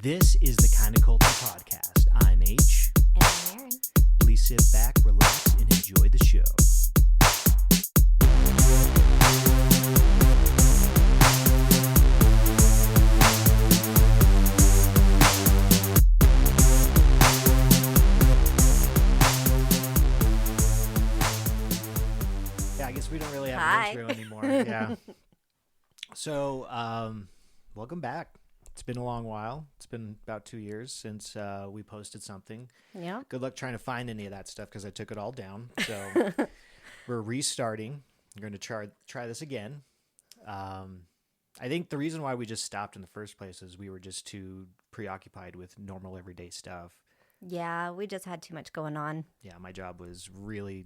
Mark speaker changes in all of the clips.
Speaker 1: This is the Kinda Culty podcast. I'm H.
Speaker 2: And I'm Aaron.
Speaker 1: Please sit back, relax, and enjoy the show. Yeah, I guess we don't really have an intro anymore. Yeah. So, welcome back. It's been a long while. It's been about 2 years since we posted something.
Speaker 2: Yeah.
Speaker 1: Good luck trying to find any of that stuff because I took it all down. So we're restarting. We're going to try this again. I think the reason why we just stopped in the first place is we were just too preoccupied with normal everyday stuff.
Speaker 2: Yeah, we just had too much going on.
Speaker 1: Yeah, my job was really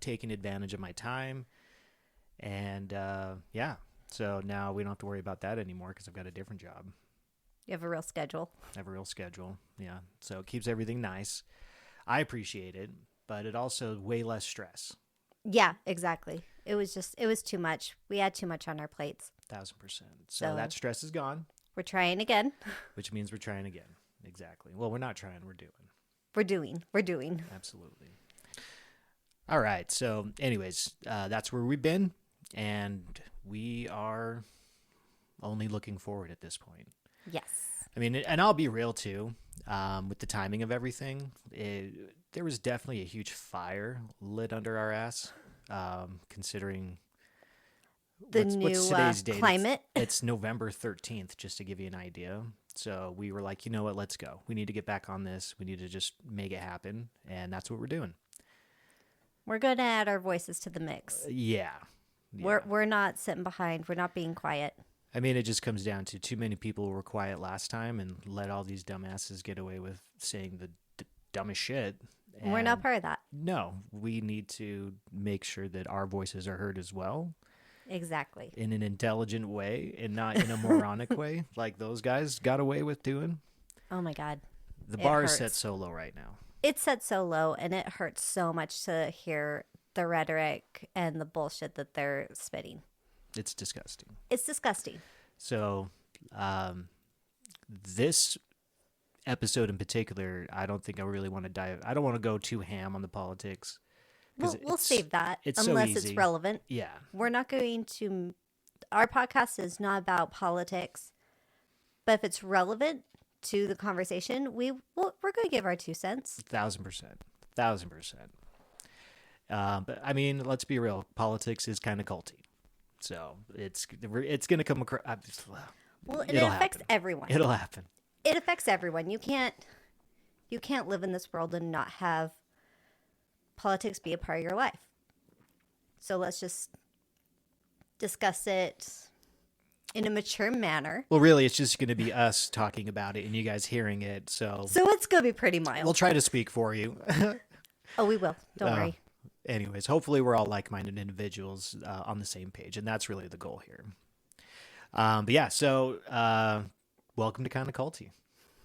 Speaker 1: taking advantage of my time. And yeah, so now we don't have to worry about that anymore because I've got a different job.
Speaker 2: You have a real schedule.
Speaker 1: I have a real schedule, yeah. So it keeps everything nice. I appreciate it, but it also way less stress.
Speaker 2: Yeah, exactly. It was too much. We had too much on our plates.
Speaker 1: 1,000%. So that stress is gone.
Speaker 2: We're trying again.
Speaker 1: Which means we're trying again. Exactly. Well, we're not trying, we're doing.
Speaker 2: We're doing.
Speaker 1: Absolutely. All right. So anyways, that's where we've been. And we are only looking forward at this point.
Speaker 2: Yes.
Speaker 1: I mean, and I'll be real too, with the timing of everything. There was definitely a huge fire lit under our ass, considering
Speaker 2: what's today's date? Climate.
Speaker 1: It's November 13th, just to give you an idea. So we were like, you know what, let's go. We need to get back on this. We need to just make it happen. And that's what we're doing.
Speaker 2: We're going to add our voices to the mix.
Speaker 1: Yeah.
Speaker 2: We're not sitting behind. We're not being quiet.
Speaker 1: I mean, it just comes down to too many people were quiet last time and let all these dumbasses get away with saying the dumbest shit. And
Speaker 2: we're not part of that.
Speaker 1: No, we need to make sure that our voices are heard as well.
Speaker 2: Exactly.
Speaker 1: In an intelligent way and not in a moronic way like those guys got away with doing.
Speaker 2: Oh, my God.
Speaker 1: The bar is set so low right now.
Speaker 2: It's set so low, and it hurts so much to hear the rhetoric and the bullshit that they're spitting.
Speaker 1: It's disgusting.
Speaker 2: It's disgusting.
Speaker 1: So, this episode in particular, I don't think I really want to dive. I don't want to go too ham on the politics.
Speaker 2: We'll save that
Speaker 1: unless
Speaker 2: it's relevant.
Speaker 1: Yeah.
Speaker 2: We're not going to. Our podcast is not about politics, but if it's relevant to the conversation, we're going to give our 2 cents.
Speaker 1: 1,000%. 1,000%. But I mean, let's be real. Politics is kind of culty. So it's going to come across.
Speaker 2: Well, it affects everyone.
Speaker 1: It'll happen.
Speaker 2: It affects everyone. You can't live in this world and not have politics be a part of your life. So let's just discuss it in a mature manner.
Speaker 1: Well, really, it's just going to be us talking about it and you guys hearing it. So
Speaker 2: it's going to be pretty mild.
Speaker 1: We'll try to speak for you.
Speaker 2: Oh, we will. Don't worry.
Speaker 1: Anyways, hopefully we're all like-minded individuals on the same page, and that's really the goal here. But yeah, so welcome to Kinda Culty.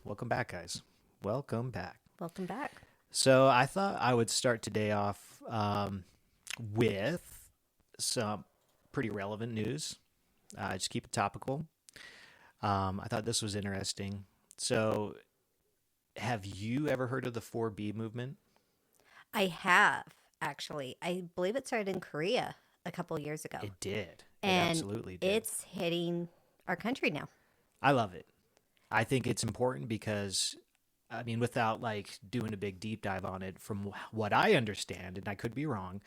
Speaker 1: Welcome back, guys. Welcome back.
Speaker 2: Welcome back.
Speaker 1: So I thought I would start today off with some pretty relevant news. Just keep it topical. I thought this was interesting. So have you ever heard of the 4B movement?
Speaker 2: I have. Actually, I believe it started in Korea a couple years ago.
Speaker 1: It did.
Speaker 2: And
Speaker 1: absolutely did.
Speaker 2: It's hitting our country now.
Speaker 1: I love it. I think it's important because, I mean, without like doing a big deep dive on it, from what I understand, and I could be wrong,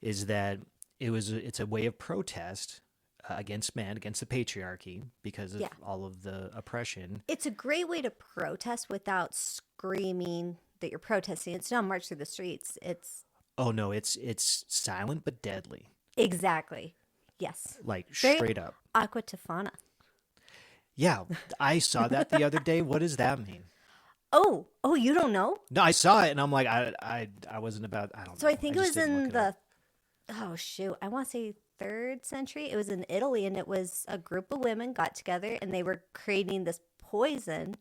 Speaker 1: is that it's a way of protest against men, against the patriarchy because of all of the oppression.
Speaker 2: It's a great way to protest without screaming that you're protesting. It's not march through the streets.
Speaker 1: Oh, no, it's silent but deadly.
Speaker 2: Exactly. Yes.
Speaker 1: Like straight up.
Speaker 2: Aqua Tofana.
Speaker 1: Yeah, I saw that the other day. What does that mean?
Speaker 2: Oh, you don't know?
Speaker 1: No, I saw it and I'm like, I wasn't about, I don't know.
Speaker 2: So I think it was in the, I want to say 3rd century. It was in Italy, and it was a group of women got together and they were creating this poison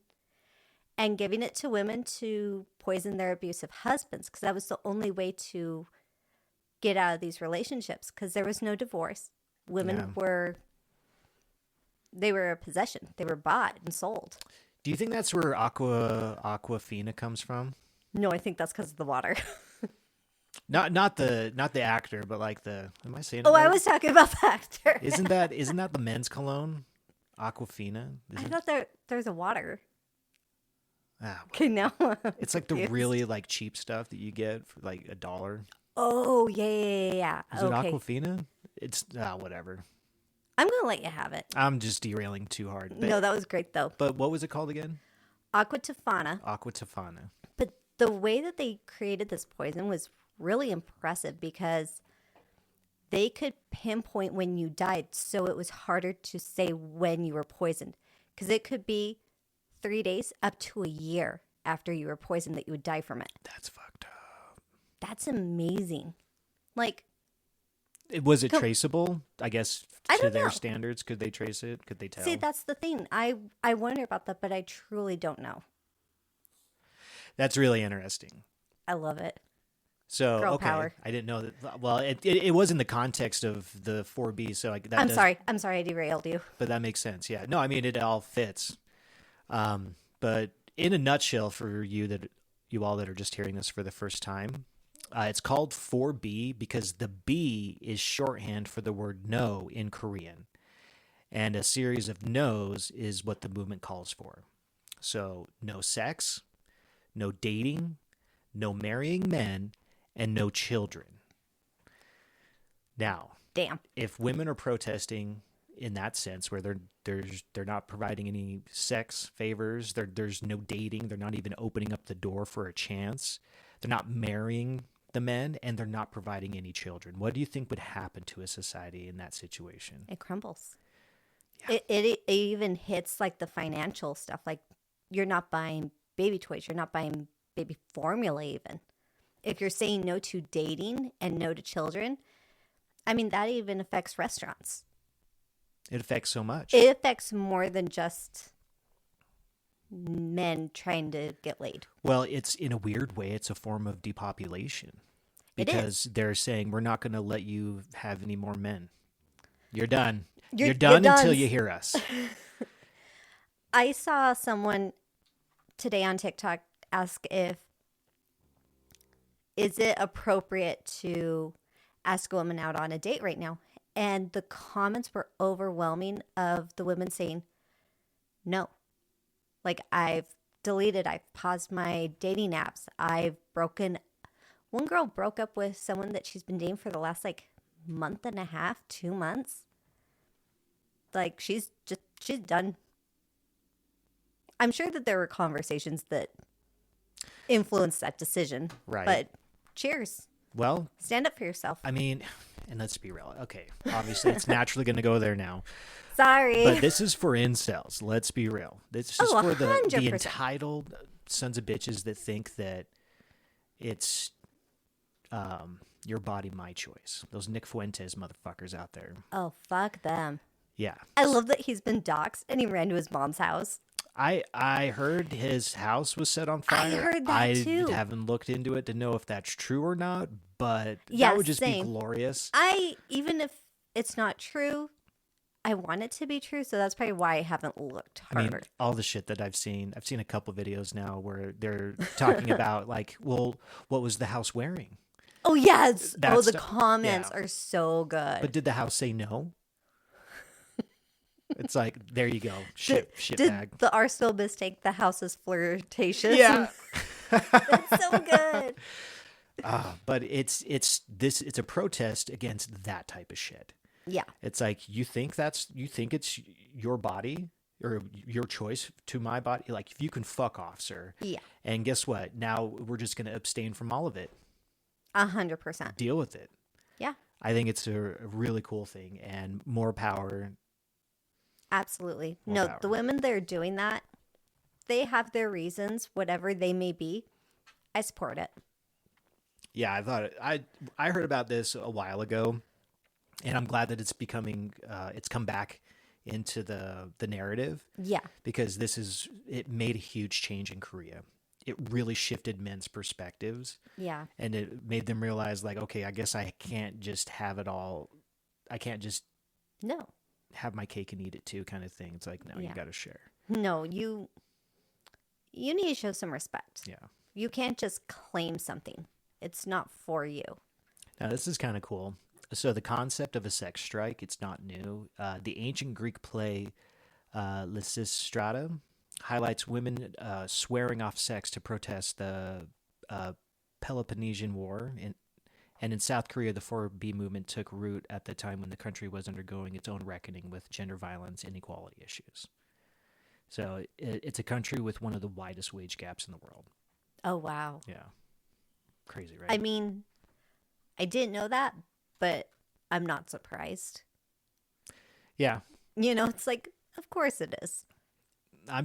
Speaker 2: and giving it to women to poison their abusive husbands, because that was the only way to get out of these relationships, because there was no divorce. Women were a possession. They were bought and sold.
Speaker 1: Do you think that's where Aquafina comes from?
Speaker 2: No, I think that's because of the water.
Speaker 1: Not the actor, but like the. Am I saying it
Speaker 2: Oh, I
Speaker 1: right?
Speaker 2: was talking about the actor.
Speaker 1: Isn't that the men's cologne? Aquafina.
Speaker 2: I thought there's a water.
Speaker 1: Ah,
Speaker 2: Okay, now I'm
Speaker 1: it's like the
Speaker 2: confused.
Speaker 1: really like cheap stuff that you get for like $1.
Speaker 2: Oh, yeah.
Speaker 1: Is
Speaker 2: Okay.
Speaker 1: it Aquafina? It's whatever.
Speaker 2: I'm going to let you have it.
Speaker 1: I'm just derailing too hard.
Speaker 2: No, that was great, though.
Speaker 1: But what was it called again?
Speaker 2: Aqua Tofana.
Speaker 1: Aqua Tofana.
Speaker 2: But the way that they created this poison was really impressive because they could pinpoint when you died, so it was harder to say when you were poisoned. Because it could be 3 days up to a year after you were poisoned that you would die from it.
Speaker 1: That's fucked up.
Speaker 2: That's amazing. Like,
Speaker 1: Was it traceable? I guess
Speaker 2: I
Speaker 1: to
Speaker 2: don't
Speaker 1: their
Speaker 2: know.
Speaker 1: standards, could they trace it? Could they tell?
Speaker 2: see, that's the thing. I wonder about that, but I truly don't know.
Speaker 1: That's really interesting.
Speaker 2: I love it.
Speaker 1: So
Speaker 2: Girl
Speaker 1: okay,
Speaker 2: power.
Speaker 1: I didn't know that. Well, it was in the context of the 4B, so like that.
Speaker 2: I'm sorry I derailed you.
Speaker 1: But that makes sense. Yeah. No, I mean it all fits. But in a nutshell, for you all that are just hearing this for the first time, it's called 4B because the B is shorthand for the word no in Korean, and a series of no's is what the movement calls for. So no sex, no dating, no marrying men, and no children. Now,
Speaker 2: Damn.
Speaker 1: if women are protesting in that sense, where they're not providing any sex favors, there's no dating, they're not even opening up the door for a chance, they're not marrying the men, and they're not providing any children, what do you think would happen to a society in that situation?
Speaker 2: It crumbles.
Speaker 1: Yeah.
Speaker 2: It even hits like the financial stuff. Like you're not buying baby toys. You're not buying baby formula even. If you're saying no to dating and no to children, I mean, that even affects restaurants.
Speaker 1: It affects so much.
Speaker 2: It affects more than just men trying to get laid.
Speaker 1: Well, it's in a weird way, it's a form of depopulation
Speaker 2: It
Speaker 1: because they're saying we're not going to let you have any more men. You're done.
Speaker 2: You're
Speaker 1: You're done
Speaker 2: done.
Speaker 1: until you hear us.
Speaker 2: I saw someone today on TikTok ask is it appropriate to ask a woman out on a date right now? And the comments were overwhelming of the women saying, no. Like, I've deleted, I've paused my dating apps. One girl broke up with someone that she's been dating for the last like month and a half, 2 months. Like, she's done. I'm sure that there were conversations that influenced that decision.
Speaker 1: Right.
Speaker 2: But cheers.
Speaker 1: Well,
Speaker 2: Stand up for yourself.
Speaker 1: I mean, and let's be real. Okay, obviously it's naturally going to go there now.
Speaker 2: Sorry.
Speaker 1: But this is for incels. Let's be real. This is
Speaker 2: Oh,
Speaker 1: for the
Speaker 2: 100%.
Speaker 1: entitled sons of bitches that think that it's your body, my choice. Those Nick Fuentes motherfuckers out there.
Speaker 2: Oh, fuck them.
Speaker 1: Yeah.
Speaker 2: I love that he's been doxxed and he ran to his mom's house.
Speaker 1: I heard his house was set on fire.
Speaker 2: I heard that too.
Speaker 1: I haven't looked into it to know if that's true or not, but
Speaker 2: Yeah,
Speaker 1: that would just
Speaker 2: same.
Speaker 1: be glorious.
Speaker 2: Even if it's not true, I want it to be true, so that's probably why I haven't looked
Speaker 1: I mean,
Speaker 2: harder.
Speaker 1: all the shit that I've seen a couple videos now where they're talking about like, well, what was the house wearing?
Speaker 2: Oh, yes.
Speaker 1: That
Speaker 2: Oh, the
Speaker 1: stuff-
Speaker 2: comments
Speaker 1: yeah.
Speaker 2: are so good.
Speaker 1: But did the house say no? It's like, there you go. Shit
Speaker 2: Did
Speaker 1: bag.
Speaker 2: the Arsenal mistake the house as flirtatious?
Speaker 1: Yeah.
Speaker 2: It's so good.
Speaker 1: But it's a protest against that type of shit.
Speaker 2: Yeah.
Speaker 1: It's like you think it's your body or your choice to my body. Like if you can fuck off, sir.
Speaker 2: Yeah.
Speaker 1: And guess what? Now we're just going to abstain from all of it.
Speaker 2: 100%.
Speaker 1: Deal with it.
Speaker 2: Yeah.
Speaker 1: I think it's a really cool thing and more power.
Speaker 2: Absolutely.
Speaker 1: More
Speaker 2: No,
Speaker 1: power.
Speaker 2: the women that are doing that, they have their reasons, whatever they may be. I support it.
Speaker 1: Yeah, I heard about this a while ago, and I'm glad that it's come back into the narrative
Speaker 2: Yeah.
Speaker 1: because it made a huge change in Korea. It really shifted men's perspectives.
Speaker 2: Yeah.
Speaker 1: And it made them realize, like, okay, I guess I can't just have it all. I can't just
Speaker 2: No.
Speaker 1: have my cake and eat it too, kind of thing. It's like, no, you
Speaker 2: Yeah.
Speaker 1: got to share.
Speaker 2: No, you need to show some respect.
Speaker 1: Yeah.
Speaker 2: You can't just claim something. It's not for you.
Speaker 1: Now, this is kind of cool. So the concept of a sex strike, it's not new. The ancient Greek play Lysistrata highlights women swearing off sex to protest the Peloponnesian War. And in South Korea, the 4B movement took root at the time when the country was undergoing its own reckoning with gender violence and inequality issues. So it's a country with one of the widest wage gaps in the world.
Speaker 2: Oh, wow.
Speaker 1: Yeah. Crazy, right?
Speaker 2: I mean, I didn't know that, but I'm not surprised.
Speaker 1: Yeah.
Speaker 2: You know, it's like, of course it is.
Speaker 1: I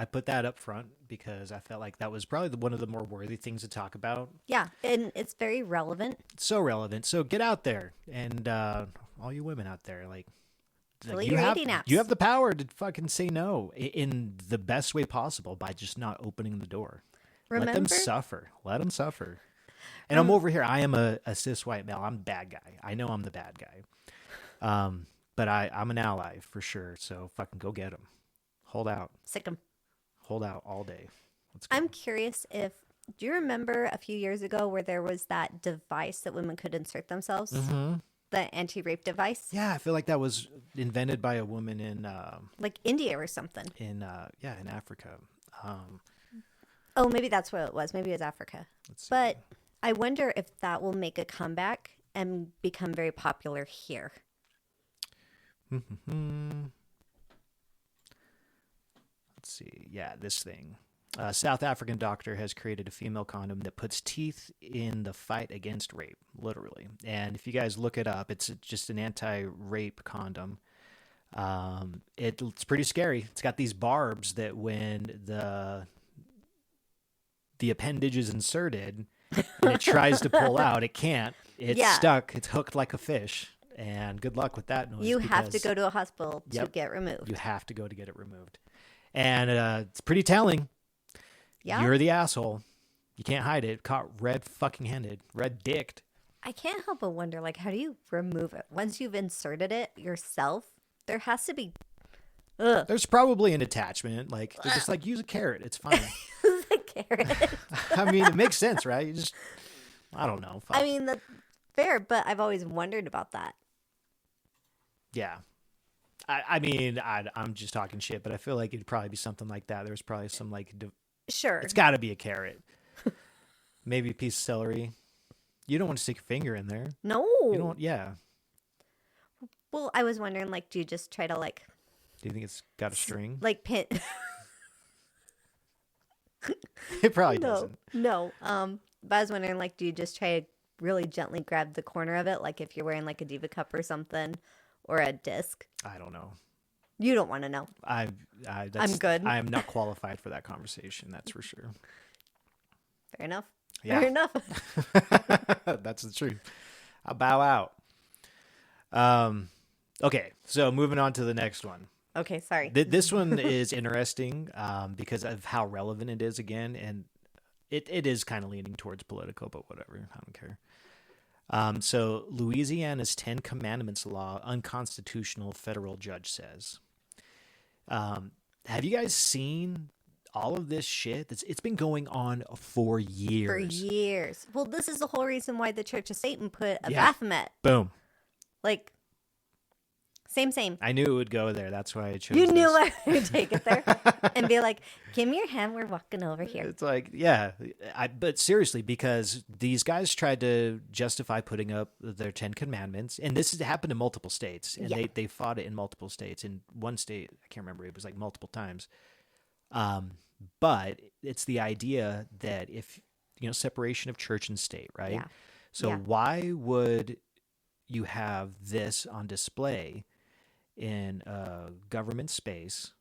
Speaker 1: put that up front because I felt like that was probably one of the more worthy things to talk about.
Speaker 2: Yeah, and it's very relevant.
Speaker 1: It's so relevant. So get out there, and all you women out there,
Speaker 2: Delete your dating apps.
Speaker 1: You have the power to fucking say no in the best way possible by just not opening the door.
Speaker 2: Remember?
Speaker 1: Let them suffer. Let them suffer. And I'm over here. I am a cis white male. I'm the bad guy. I know I'm the bad guy. But I'm an ally for sure. So fucking go get them. Hold out.
Speaker 2: Sick 'em.
Speaker 1: Hold out all day. Let's go.
Speaker 2: I'm curious do you remember a few years ago where there was that device that women could insert themselves?
Speaker 1: Mm-hmm.
Speaker 2: The anti-rape device?
Speaker 1: Yeah, I feel like that was invented by a woman in
Speaker 2: like India or something.
Speaker 1: in Africa.
Speaker 2: Oh, maybe that's what it was. Maybe it was Africa.
Speaker 1: Let's see.
Speaker 2: But I wonder if that will make a comeback and become very popular here.
Speaker 1: Let's see. Yeah, this thing. A South African doctor has created a female condom that puts teeth in the fight against rape, literally. And if you guys look it up, it's just an anti-rape condom. It's pretty scary. It's got these barbs that when the appendage is inserted and it tries to pull out, it can't. It's stuck. It's hooked like a fish. And good luck with that noise.
Speaker 2: You have to go to a hospital to get removed.
Speaker 1: You have to go to get it removed. And it's pretty telling.
Speaker 2: Yeah.
Speaker 1: You're the asshole. You can't hide it. Caught red fucking handed. Red dicked.
Speaker 2: I can't help but wonder, how do you remove it? Once you've inserted it yourself, there has to be... Ugh.
Speaker 1: There's probably an attachment. They're just use a carrot. It's fine.
Speaker 2: The carrot.
Speaker 1: I mean, it makes sense, right? You just... I don't know. Fuck.
Speaker 2: I mean, that's fair, but I've always wondered about that.
Speaker 1: Yeah. I mean, I'm just talking shit, but I feel like it'd probably be something like that. There's probably some
Speaker 2: Sure.
Speaker 1: It's got to be a carrot. Maybe a piece of celery. You don't want to stick your finger in there.
Speaker 2: No.
Speaker 1: You don't. Yeah.
Speaker 2: Well, I was wondering, do you just try to
Speaker 1: Do you think it's got a string?
Speaker 2: Pin?
Speaker 1: It probably doesn't.
Speaker 2: No. But I was wondering, do you just try to really gently grab the corner of it, if you're wearing a Diva cup or something, or a disc?
Speaker 1: I don't know.
Speaker 2: You don't want to know.
Speaker 1: I'm
Speaker 2: good.
Speaker 1: I am not qualified for that conversation. That's for sure.
Speaker 2: Fair enough.
Speaker 1: Yeah.
Speaker 2: Fair enough.
Speaker 1: That's the truth. I'll bow out. Okay, so moving on to the next one.
Speaker 2: Okay, sorry.
Speaker 1: This one is interesting because of how relevant it is again, and it is kind of leaning towards political, but whatever. I don't care. So Louisiana's 10 Commandments law, unconstitutional, federal judge says. Have you guys seen all of this shit? It's been going on for years.
Speaker 2: For years. Well, this is the whole reason why the Church of Satan put a Baphomet.
Speaker 1: Boom.
Speaker 2: Same.
Speaker 1: I knew it would go there. That's why I chose
Speaker 2: You
Speaker 1: this.
Speaker 2: knew I would take it there and be like, give me your hand. We're walking over here.
Speaker 1: It's but seriously, because these guys tried to justify putting up their 10 Commandments, and this has happened in multiple states, and they fought it in multiple states. In one state, I can't remember, it was multiple times. But it's the idea that if, separation of church and state, right?
Speaker 2: Yeah.
Speaker 1: So why would you have this on display in a government space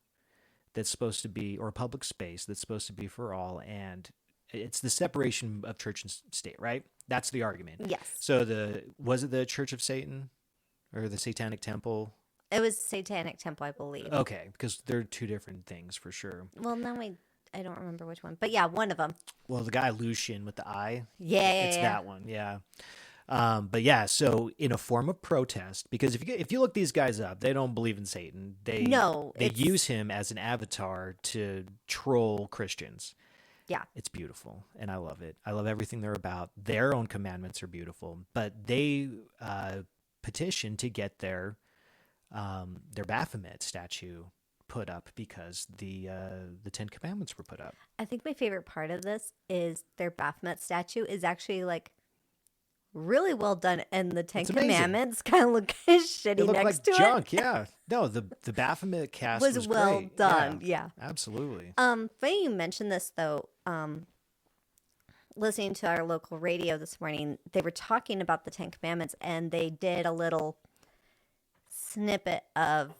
Speaker 1: that's supposed to be, or a public space that's supposed to be for all, and it's the separation of church and state, right? That's the argument.
Speaker 2: Yes.
Speaker 1: So was it the Church of Satan or the Satanic Temple?
Speaker 2: It was Satanic Temple, I believe.
Speaker 1: Okay, because they're two different things for sure.
Speaker 2: Well, I don't remember which one, but yeah, one of them.
Speaker 1: Well, the guy Lucian with the eye.
Speaker 2: Yeah.
Speaker 1: It's that one, yeah. But yeah, so in a form of protest, because if you look these guys up, they don't believe in Satan. They use him as an avatar to troll Christians.
Speaker 2: Yeah.
Speaker 1: It's beautiful, and I love it. I love everything they're about. Their own commandments are beautiful, but they petitioned to get their Baphomet statue put up because the Ten Commandments were put up.
Speaker 2: I think my favorite part of this is their Baphomet statue is actually like really well done, and the Ten Commandments kind of look shitty next to
Speaker 1: junk.
Speaker 2: it.
Speaker 1: Yeah, no, the Baphomet cast was
Speaker 2: well
Speaker 1: great.
Speaker 2: done. Yeah,
Speaker 1: absolutely.
Speaker 2: Funny you mentioned this though. Listening to our local radio this morning, they were talking about the Ten Commandments, and they did a little snippet of,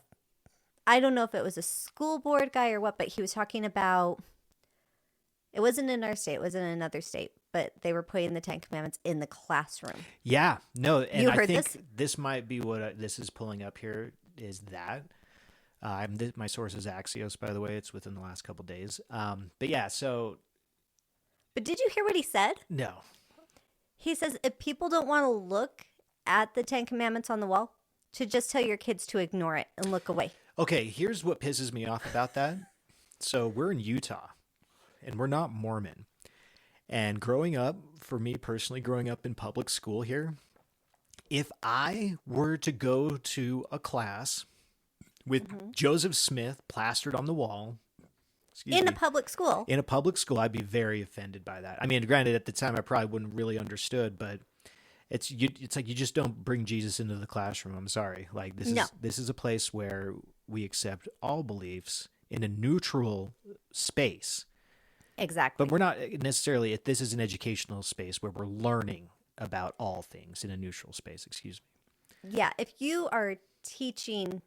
Speaker 2: I don't know if it was a school board guy or what, but he was talking about, it wasn't in our state, it was in another state, but they were putting the Ten Commandments in the classroom.
Speaker 1: Yeah, no, and
Speaker 2: you
Speaker 1: I
Speaker 2: heard
Speaker 1: think this might be what this is pulling up here, is that. My source is Axios, by the way. It's within the last couple days. But yeah, so.
Speaker 2: But did you hear what he said?
Speaker 1: No.
Speaker 2: He says if people don't want to look at the Ten Commandments on the wall, to just tell your kids to ignore it and look away.
Speaker 1: Okay, here's what pisses me off about that. So we're in Utah, and we're not Mormon. And growing up, for me personally, growing up in public school here, if I were to go to a class with Joseph Smith plastered on the wall,
Speaker 2: a public school.
Speaker 1: In a public school, I'd be very offended by that. I mean, granted, at the time, I probably wouldn't really understood, but it's like you just don't bring Jesus into the classroom. I'm sorry. Like this is a place where we accept all beliefs in a neutral space.
Speaker 2: Exactly.
Speaker 1: But we're not necessarily. This is an educational space where we're learning about all things in a neutral space. Excuse me.
Speaker 2: Yeah, if you are teaching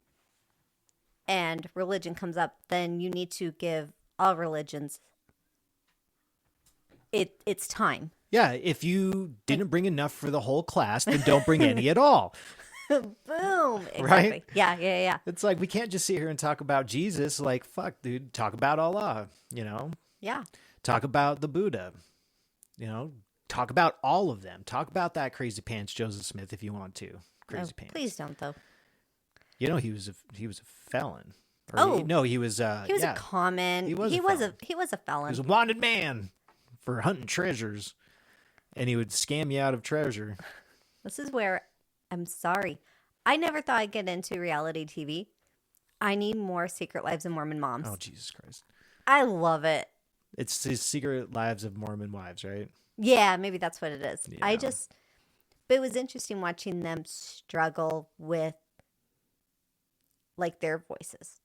Speaker 2: and religion comes up, then you need to give all religions it's time.
Speaker 1: Yeah, if you didn't bring enough for the whole class, then don't bring any at all.
Speaker 2: Boom. Exactly.
Speaker 1: Right?
Speaker 2: Yeah.
Speaker 1: It's like we can't just sit here and talk about Jesus. Like, fuck, dude. Talk about Allah, you know?
Speaker 2: Yeah.
Speaker 1: Talk about the Buddha, you know? Talk about all of them. Talk about that crazy pants Joseph Smith if you want to. Crazy pants.
Speaker 2: Please don't, though.
Speaker 1: You know, he was a felon. He was
Speaker 2: a common. He was a felon.
Speaker 1: He was a wanted man for hunting treasures, and he would scam you out of treasure.
Speaker 2: This is where I'm sorry. I never thought I'd get into reality TV. I need more Secret Lives of Mormon Moms.
Speaker 1: Oh, Jesus Christ.
Speaker 2: I love it.
Speaker 1: It's his Secret Lives of Mormon Wives, right?
Speaker 2: Yeah, maybe that's what it is.
Speaker 1: Yeah.
Speaker 2: But it was interesting watching them struggle with like their voices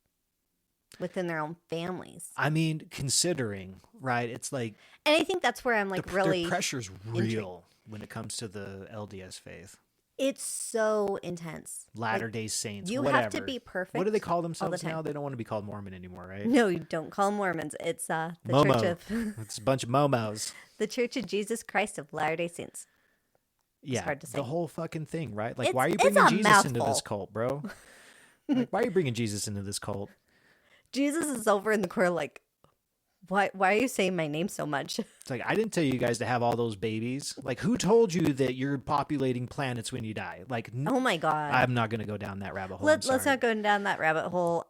Speaker 2: within their own families.
Speaker 1: I mean, considering, right? It's like,
Speaker 2: and I think that's where I'm like really
Speaker 1: the pressure's real when it comes to the LDS faith.
Speaker 2: It's so intense.
Speaker 1: Latter-day Saints,
Speaker 2: you
Speaker 1: whatever.
Speaker 2: have to be perfect.
Speaker 1: What do they call themselves now? They don't want to be called Mormon anymore, right?
Speaker 2: No, you don't call them Mormons. It's the
Speaker 1: Momo.
Speaker 2: Church of
Speaker 1: It's a bunch of momos.
Speaker 2: The Church of Jesus Christ of Latter-day Saints.
Speaker 1: Yeah,
Speaker 2: it's hard to say.
Speaker 1: The whole fucking thing, right? Like,
Speaker 2: It's-
Speaker 1: why are you
Speaker 2: it's
Speaker 1: bringing
Speaker 2: a
Speaker 1: Jesus
Speaker 2: mouthful.
Speaker 1: into this cult, bro? Like, why are you bringing Jesus into this cult?
Speaker 2: Jesus is over in the corner like, why are you saying my name so much?
Speaker 1: It's like, I didn't tell you guys to have all those babies. Like, who told you that you're populating planets when you die? Like,
Speaker 2: Oh my God.
Speaker 1: I'm not going to go down that rabbit hole.
Speaker 2: Let's
Speaker 1: I'm sorry.
Speaker 2: not go down that rabbit hole.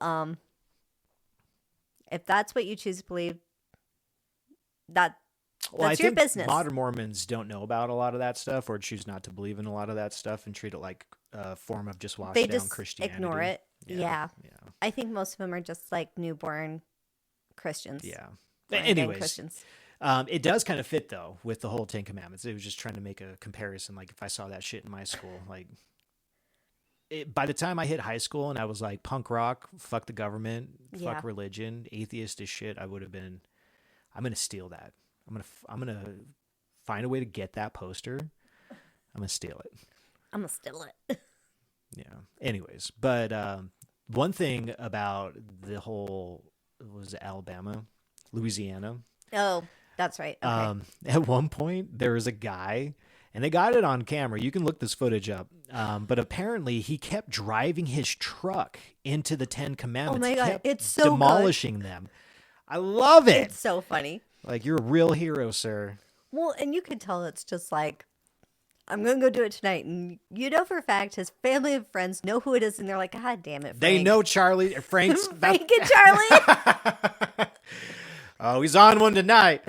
Speaker 2: If that's what you choose to believe, that's
Speaker 1: I
Speaker 2: your
Speaker 1: think
Speaker 2: business.
Speaker 1: Modern Mormons don't know about a lot of that stuff, or choose not to believe in a lot of that stuff and treat it like a form of just washed
Speaker 2: They
Speaker 1: down
Speaker 2: just
Speaker 1: Christianity.
Speaker 2: ignore it. Yeah.
Speaker 1: Yeah.
Speaker 2: I think most of them are just like newborn Christians.
Speaker 1: Yeah.
Speaker 2: Born-again
Speaker 1: Anyways,
Speaker 2: Christians.
Speaker 1: it does kind of fit though with the whole Ten Commandments. It was just trying to make a comparison. Like if I saw that shit in my school, like by the time I hit high school and I was like punk rock, fuck the government,
Speaker 2: Yeah.
Speaker 1: fuck religion, atheist as shit, I would have been. I'm gonna steal that. I'm gonna find a way to get that poster. I'm gonna steal it.
Speaker 2: I'm going to steal it.
Speaker 1: Yeah. Anyways, but one thing about the whole was it Alabama, Louisiana.
Speaker 2: Oh, that's right. Okay.
Speaker 1: At one point, there was a guy, and they got it on camera. You can look this footage up. But apparently, he kept driving his truck into the Ten Commandments.
Speaker 2: Oh my God,
Speaker 1: Kept
Speaker 2: it's so
Speaker 1: demolishing them. I love it.
Speaker 2: It's so funny.
Speaker 1: Like you're a real hero, sir.
Speaker 2: Well, and you could tell it's just like I'm going to go do it tonight. And you know for a fact his family and friends know who it is. And they're like, God damn it, Frank.
Speaker 1: They know Charlie, Frank's.
Speaker 2: Frank and Charlie.
Speaker 1: Oh, he's on one tonight.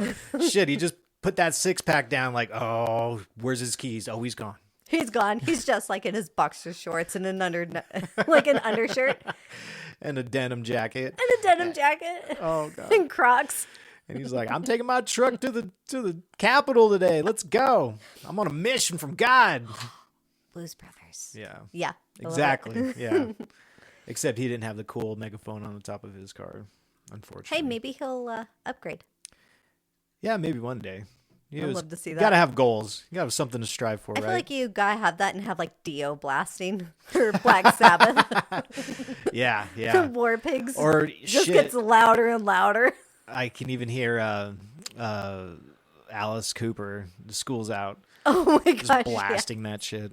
Speaker 1: Shit, he just put that 6-pack down like, oh, where's his keys? Oh, he's gone.
Speaker 2: He's gone. He's just like in his boxer shorts and an like an undershirt.
Speaker 1: And a denim jacket.
Speaker 2: And a denim jacket.
Speaker 1: Oh, God.
Speaker 2: And Crocs.
Speaker 1: And he's like, I'm taking my truck to the Capitol today. Let's go. I'm on a mission from God.
Speaker 2: Blues Brothers.
Speaker 1: Yeah.
Speaker 2: Yeah.
Speaker 1: Exactly. Yeah. Except he didn't have the cool megaphone on the top of his car, unfortunately.
Speaker 2: Hey, maybe he'll upgrade.
Speaker 1: Yeah, maybe one day.
Speaker 2: I'd love to see that.
Speaker 1: You gotta have goals. You gotta have something to strive for,
Speaker 2: I
Speaker 1: right?
Speaker 2: feel like you gotta have that and have like Dio blasting for Black Sabbath.
Speaker 1: Yeah, yeah.
Speaker 2: War Pigs.
Speaker 1: Or
Speaker 2: just
Speaker 1: shit.
Speaker 2: gets louder and louder.
Speaker 1: I can even hear Alice Cooper, The School's Out,
Speaker 2: Oh my
Speaker 1: just
Speaker 2: gosh.
Speaker 1: blasting that shit.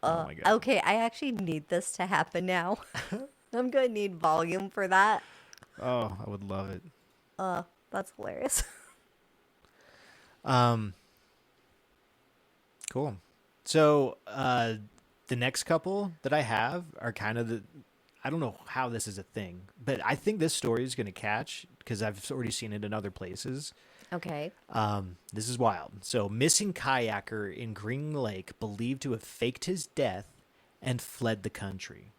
Speaker 1: Oh my God.
Speaker 2: Okay, I actually need this to happen now. I'm gonna need volume for that.
Speaker 1: Oh, I would love it.
Speaker 2: That's hilarious.
Speaker 1: Cool. So the next couple that I have are kind of I don't know how this is a thing, but I think this story is going to catch because I've already seen it in other places.
Speaker 2: Okay.
Speaker 1: This is wild. So missing kayaker in Green Lake believed to have faked his death and fled the country.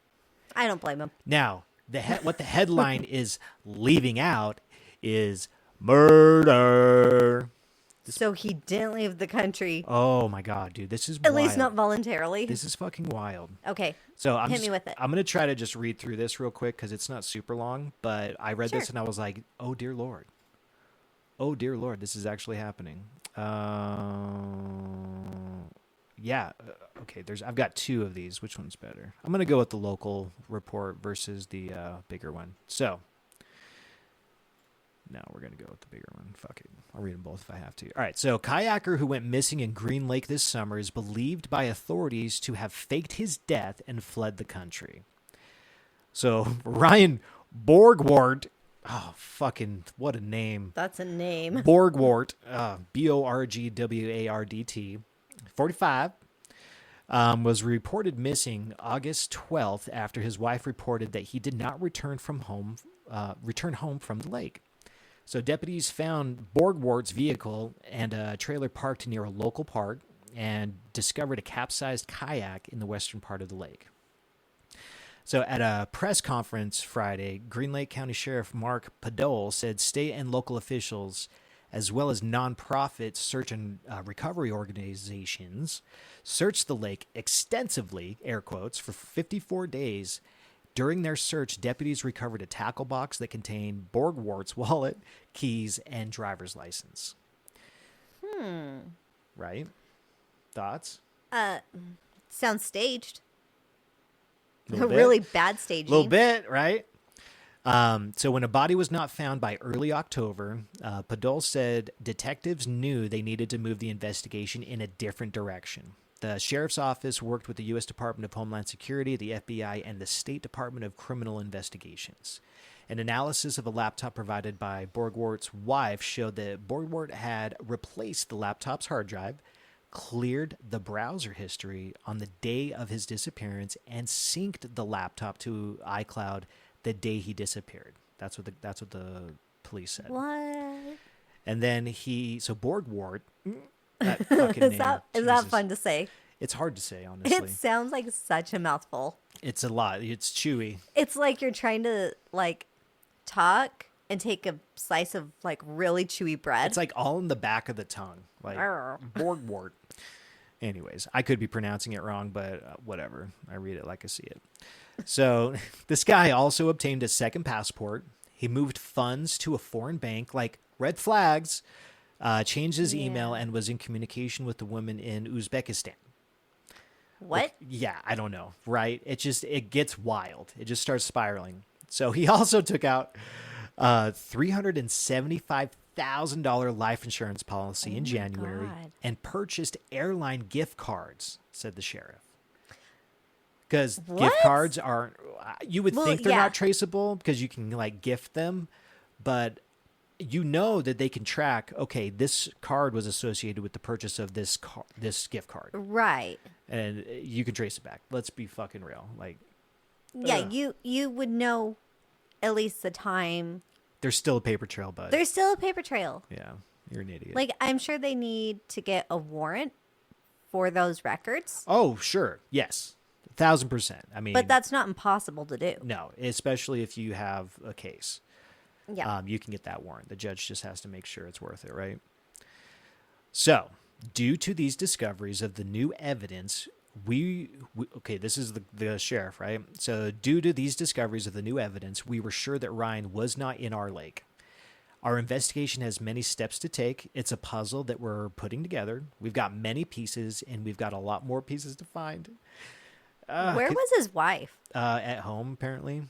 Speaker 2: I don't blame him.
Speaker 1: Now, what the headline is leaving out is murder.
Speaker 2: So he didn't leave the country.
Speaker 1: Oh my God, dude, this is
Speaker 2: At
Speaker 1: wild.
Speaker 2: least not voluntarily.
Speaker 1: This is fucking wild.
Speaker 2: Okay.
Speaker 1: So
Speaker 2: Hit me with it.
Speaker 1: I'm gonna try to just read through this real quick because it's not super long. But I read
Speaker 2: Sure.
Speaker 1: this and I was like, oh dear Lord, this is actually happening. Yeah. Okay. I've got two of these. Which one's better? I'm gonna go with the local report versus the bigger one. So. No, we're going to go with the bigger one. Fuck it. I'll read them both if I have to. All right. So, kayaker who went missing in Green Lake this summer is believed by authorities to have faked his death and fled the country. So, Ryan Borgwart. Oh, fucking, what a name.
Speaker 2: That's a name.
Speaker 1: Borgwart. Borgwardt. 45. Was reported missing August 12th after his wife reported that he did not return home from the lake. So deputies found Borgwart's vehicle and a trailer parked near a local park and discovered a capsized kayak in the western part of the lake. So at a press conference Friday, Green Lake County Sheriff Mark Podol said state and local officials, as well as nonprofit search and recovery organizations, searched the lake extensively, air quotes, for 54 days. During their search, deputies recovered a tackle box that contained Borgwart's wallet, keys, and driver's license. Right? Thoughts?
Speaker 2: Sounds staged. A
Speaker 1: Little bit.
Speaker 2: really bad staging.
Speaker 1: A little bit, right? So when a body was not found by early October, Podol said detectives knew they needed to move the investigation in a different direction. The sheriff's office worked with the U.S. Department of Homeland Security, the FBI, and the State Department of Criminal Investigations. An analysis of a laptop provided by Borgwart's wife showed that Borgwart had replaced the laptop's hard drive, cleared the browser history on the day of his disappearance, and synced the laptop to iCloud the day he disappeared. That's what the police said.
Speaker 2: What?
Speaker 1: And then Borgwart. That fucking
Speaker 2: Is
Speaker 1: name,
Speaker 2: that
Speaker 1: Jesus.
Speaker 2: fun to say?
Speaker 1: It's hard to say, honestly.
Speaker 2: It sounds like such a mouthful.
Speaker 1: It's a lot. It's chewy.
Speaker 2: It's like you're trying to like talk and take a slice of like really chewy bread.
Speaker 1: It's like all in the back of the tongue, like Borgwart. Anyways, I could be pronouncing it wrong, but whatever. I read it like I see it. So this guy also obtained a second passport. He moved funds to a foreign bank, like red flags. Changed his email and was in communication with the woman in Uzbekistan.
Speaker 2: What?
Speaker 1: Yeah, I don't know, right? It gets wild. It just starts spiraling. So he also took out $375,000 life insurance policy in January and purchased airline gift cards, said the sheriff. Because gift cards aren't, you would think they're not traceable because you can like gift them, but you know that they can track, okay, this card was associated with the purchase of this gift card.
Speaker 2: Right.
Speaker 1: And you can trace it back. Let's be fucking real. Like,
Speaker 2: Yeah, you would know at least the time.
Speaker 1: there's still a paper trail, bud.
Speaker 2: There's still a paper trail.
Speaker 1: Yeah, you're an idiot.
Speaker 2: Like, I'm sure they need to get a warrant for those records.
Speaker 1: Oh, sure. Yes. 1,000%. I mean,
Speaker 2: But that's not impossible to do.
Speaker 1: no, especially if you have a case.
Speaker 2: Yeah.
Speaker 1: You can get that warrant. The judge just has to make sure it's worth it, right? So, due to these discoveries of the new evidence, okay, this is the sheriff, right? So, due to these discoveries of the new evidence, we were sure that Ryan was not in our lake. Our investigation has many steps to take. It's a puzzle that we're putting together. We've got many pieces, and we've got a lot more pieces to find.
Speaker 2: Where was his wife?
Speaker 1: At home, apparently.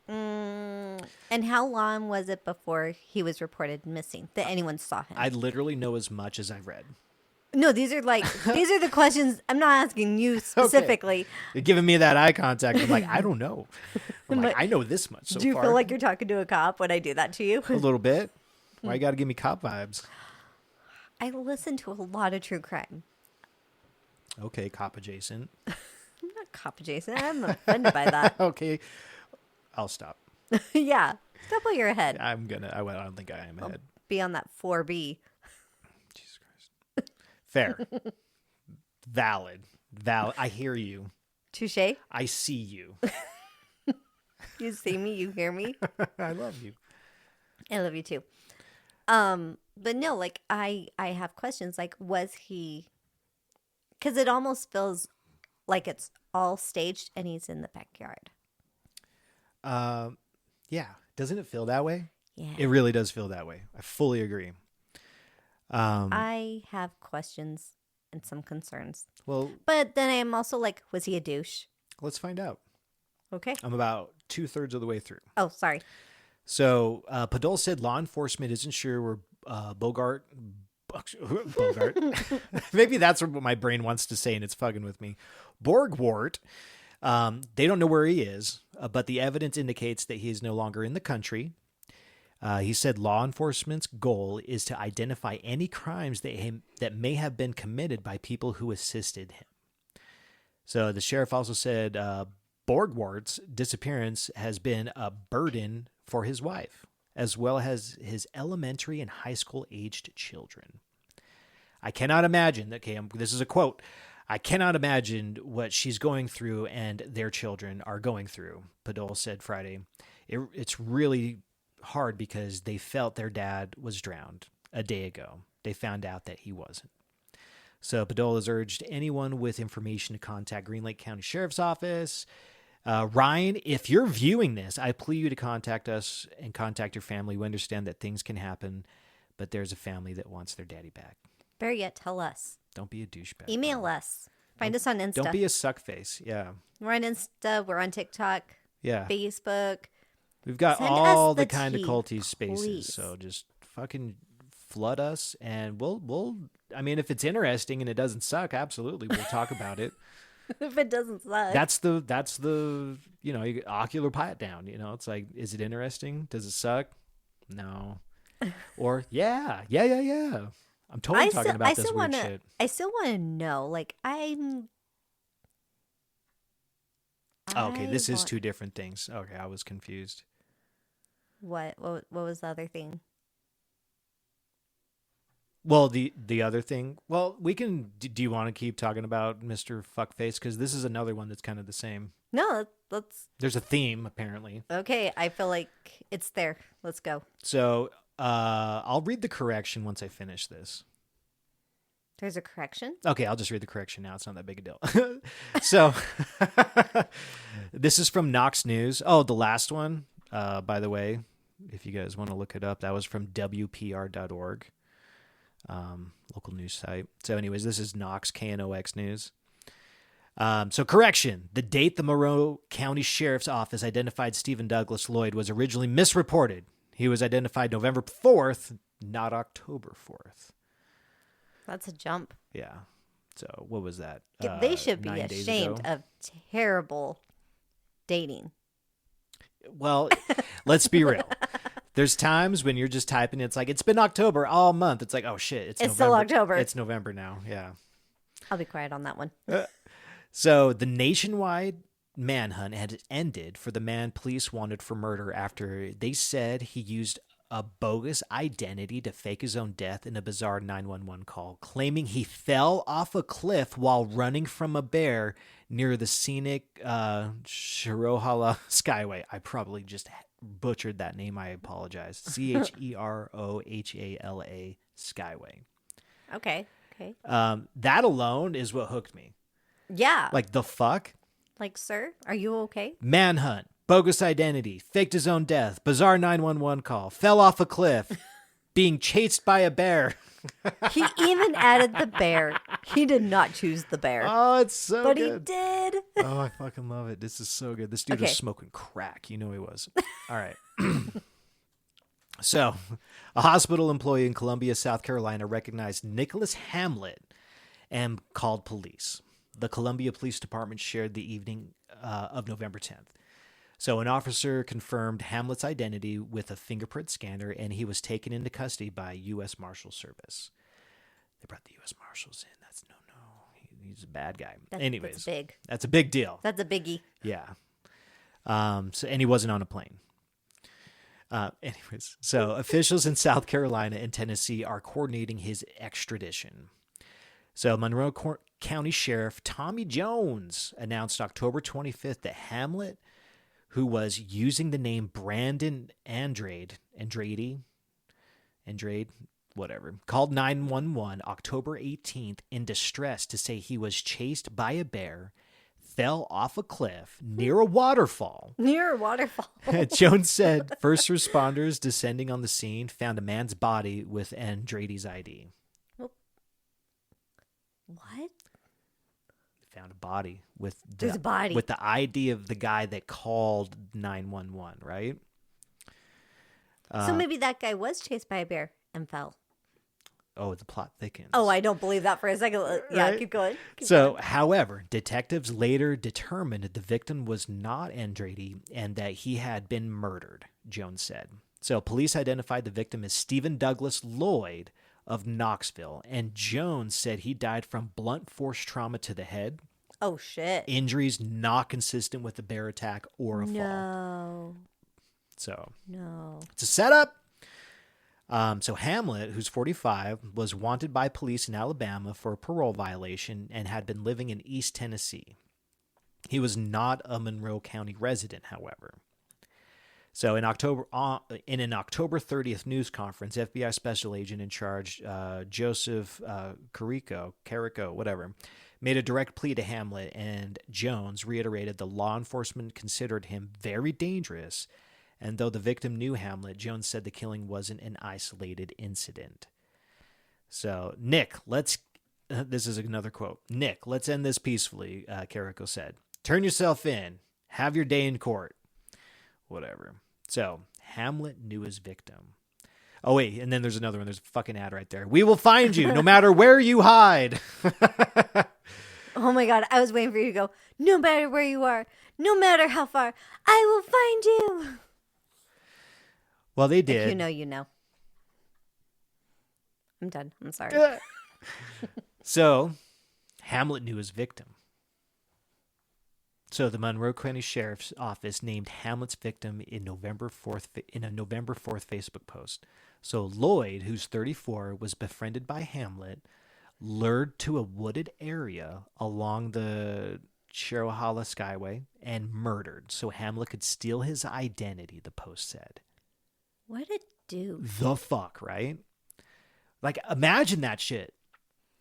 Speaker 2: And how long was it before he was reported missing that anyone saw him?
Speaker 1: I literally know as much as I've read.
Speaker 2: No, these are the questions. I'm not asking you specifically.
Speaker 1: You're giving me that eye contact. I'm like, I don't know. I'm like, I know this much so far.
Speaker 2: Do you feel like you're talking to a cop when I do that to you?
Speaker 1: A little bit. Why you got to give me cop vibes?
Speaker 2: I listen to a lot of true crime.
Speaker 1: Okay, cop adjacent.
Speaker 2: I'm not cop adjacent. I'm offended by that.
Speaker 1: Okay, I'll stop.
Speaker 2: Yeah. Stop while you're ahead.
Speaker 1: I don't think I am ahead.
Speaker 2: Be on that 4B.
Speaker 1: Jesus Christ. Fair. Valid. I hear you.
Speaker 2: Touche.
Speaker 1: I see you.
Speaker 2: You see me, you hear me.
Speaker 1: I love you.
Speaker 2: I love you too. But no, like I have questions. Like, was he? Because it almost feels like it's all staged and he's in the backyard.
Speaker 1: Yeah. Doesn't it feel that way?
Speaker 2: Yeah.
Speaker 1: It really does feel that way. I fully agree.
Speaker 2: I have questions and some concerns.
Speaker 1: Well,
Speaker 2: But then I am also like, was he a douche?
Speaker 1: let's find out.
Speaker 2: Okay.
Speaker 1: I'm about 2/3 of the way through.
Speaker 2: Oh, sorry.
Speaker 1: So, Padol said law enforcement isn't sure where Bogart. Maybe that's what my brain wants to say, and it's fucking with me. Borgwart. They don't know where he is, but the evidence indicates that he is no longer in the country. He said law enforcement's goal is to identify any crimes that may have been committed by people who assisted him. So the sheriff also said Borgwart's disappearance has been a burden for his wife, as well as his elementary and high school aged children. I cannot imagine, this is a quote, I cannot imagine what she's going through and their children are going through, Padol said Friday. It's really hard because they felt their dad was drowned a day ago. They found out that he wasn't. So Padol has urged anyone with information to contact Green Lake County Sheriff's Office. Ryan, if you're viewing this, I plead you to contact us and contact your family. We understand that things can happen, but there's a family that wants their daddy back.
Speaker 2: Better yet, tell us.
Speaker 1: Don't be a douchebag.
Speaker 2: Email us. Find us on Insta.
Speaker 1: Don't be a suckface. Yeah.
Speaker 2: We're on Insta. We're on TikTok.
Speaker 1: Yeah.
Speaker 2: Facebook.
Speaker 1: We've got
Speaker 2: Send
Speaker 1: all
Speaker 2: us
Speaker 1: the
Speaker 2: the
Speaker 1: Kinda
Speaker 2: tea,
Speaker 1: Culty spaces.
Speaker 2: please.
Speaker 1: So just fucking flood us and we'll I mean, if it's interesting and it doesn't suck, absolutely we'll talk about it.
Speaker 2: If it doesn't suck.
Speaker 1: That's the you ocular pat down, it's like, is it interesting? Does it suck? No. Or yeah. I'm totally talking about this weird shit.
Speaker 2: I still want to know. Like,
Speaker 1: Okay, this is two different things. Okay, I was confused.
Speaker 2: What was the other thing?
Speaker 1: Well, the other thing. Well, we can. Do you want to keep talking about Mr. Fuckface? Because this is another one that's kind of the same.
Speaker 2: No, let's.
Speaker 1: There's a theme apparently.
Speaker 2: Okay, I feel like it's there. Let's go.
Speaker 1: So I'll read the correction once I finish this.
Speaker 2: There's a correction?
Speaker 1: Okay, I'll just read the correction now. It's not that big a deal. So this is from Knox News. Oh, the last one, by the way, if you guys want to look it up, that was from WPR.org, local news site. So anyways, this is Knox, KNOX News. So correction, the date the Monroe County Sheriff's Office identified Stephen Douglas Lloyd was originally misreported. He was identified November 4th, not October 4th.
Speaker 2: That's a jump.
Speaker 1: Yeah. So what was that?
Speaker 2: They should be
Speaker 1: 9 days
Speaker 2: ashamed
Speaker 1: ago?
Speaker 2: of terrible dating.
Speaker 1: Well, let's be real. There's times when you're just typing, it's like, it's been October all month. It's like, oh shit, it's November.
Speaker 2: still October.
Speaker 1: It's November now. Yeah.
Speaker 2: I'll be quiet on that one.
Speaker 1: So the nationwide manhunt had ended for the man police wanted for murder after they said he used a bogus identity to fake his own death in a bizarre 911 call, claiming he fell off a cliff while running from a bear near the scenic Shirohala Skyway. I probably just butchered that name. I apologize. Cherohala Skyway.
Speaker 2: Okay.
Speaker 1: That alone is what hooked me.
Speaker 2: Yeah.
Speaker 1: Like, the fuck?
Speaker 2: Like, sir, are you okay?
Speaker 1: Manhunt, bogus identity, faked his own death, bizarre 911 call, fell off a cliff, being chased by a bear.
Speaker 2: He even added the bear. He did not choose the bear.
Speaker 1: Oh, it's so
Speaker 2: but
Speaker 1: good.
Speaker 2: But he did.
Speaker 1: Oh, I fucking love it. This is so good. This dude was smoking crack. You know he was. All right. So, a hospital employee in Columbia, South Carolina, recognized Nicholas Hamlet and called police. The Columbia Police Department shared the evening of November 10th. So an officer confirmed Hamlet's identity with a fingerprint scanner, and he was taken into custody by U.S. Marshal Service. They brought the U.S. Marshals in. That's no. He's a bad guy. Anyways,
Speaker 2: that's big.
Speaker 1: That's a big deal.
Speaker 2: That's a biggie.
Speaker 1: Yeah. And he wasn't on a plane. So officials in South Carolina and Tennessee are coordinating his extradition. So Monroe County Sheriff Tommy Jones announced October 25th that Hamlet, who was using the name Brandon Andrade, whatever, called 911 October 18th in distress to say he was chased by a bear, fell off a cliff near a waterfall. Jones said first responders descending on the scene found a man's body with Andrade's ID.
Speaker 2: What?
Speaker 1: Found a body with
Speaker 2: the
Speaker 1: ID of the guy that called 911, right?
Speaker 2: So maybe that guy was chased by a bear and fell.
Speaker 1: Oh, the plot thickens.
Speaker 2: Oh, I don't believe that for a second. Yeah, right? Keep going.
Speaker 1: However, detectives later determined that the victim was not Andrade and that he had been murdered, Jones said. So police identified the victim as Stephen Douglas Lloyd of Knoxville, and Jones said he died from blunt force trauma to the head.
Speaker 2: Oh, shit.
Speaker 1: Injuries not consistent with a bear attack or a fall.
Speaker 2: No.
Speaker 1: So,
Speaker 2: no.
Speaker 1: It's a setup. So Hamlet, who's 45, was wanted by police in Alabama for a parole violation and had been living in East Tennessee. He was not a Monroe County resident, however. So in an October 30th news conference, FBI special agent in charge, Joseph Carrico, whatever, made a direct plea to Hamlet, and Jones reiterated the law enforcement considered him very dangerous. And though the victim knew Hamlet, Jones said the killing wasn't an isolated incident. So, Nick, this is another quote. Nick, let's end this peacefully, Carrico said. Turn yourself in. Have your day in court. Whatever. So, Hamlet knew his victim. Oh, wait, and then there's another one. There's a fucking ad right there. We will find you no matter where you hide.
Speaker 2: Oh, my God. I was waiting for you to go, no matter where you are, no matter how far, I will find you.
Speaker 1: Well, they did.
Speaker 2: If you know, you know. I'm done. I'm sorry.
Speaker 1: So, Hamlet knew his victim. So the Monroe County Sheriff's Office named Hamlet's victim in a November 4th Facebook post. So Lloyd, who's 34, was befriended by Hamlet, lured to a wooded area along the Shirohala Skyway, and murdered so Hamlet could steal his identity, the post said.
Speaker 2: What a dude.
Speaker 1: The fuck, right? Like, imagine that shit.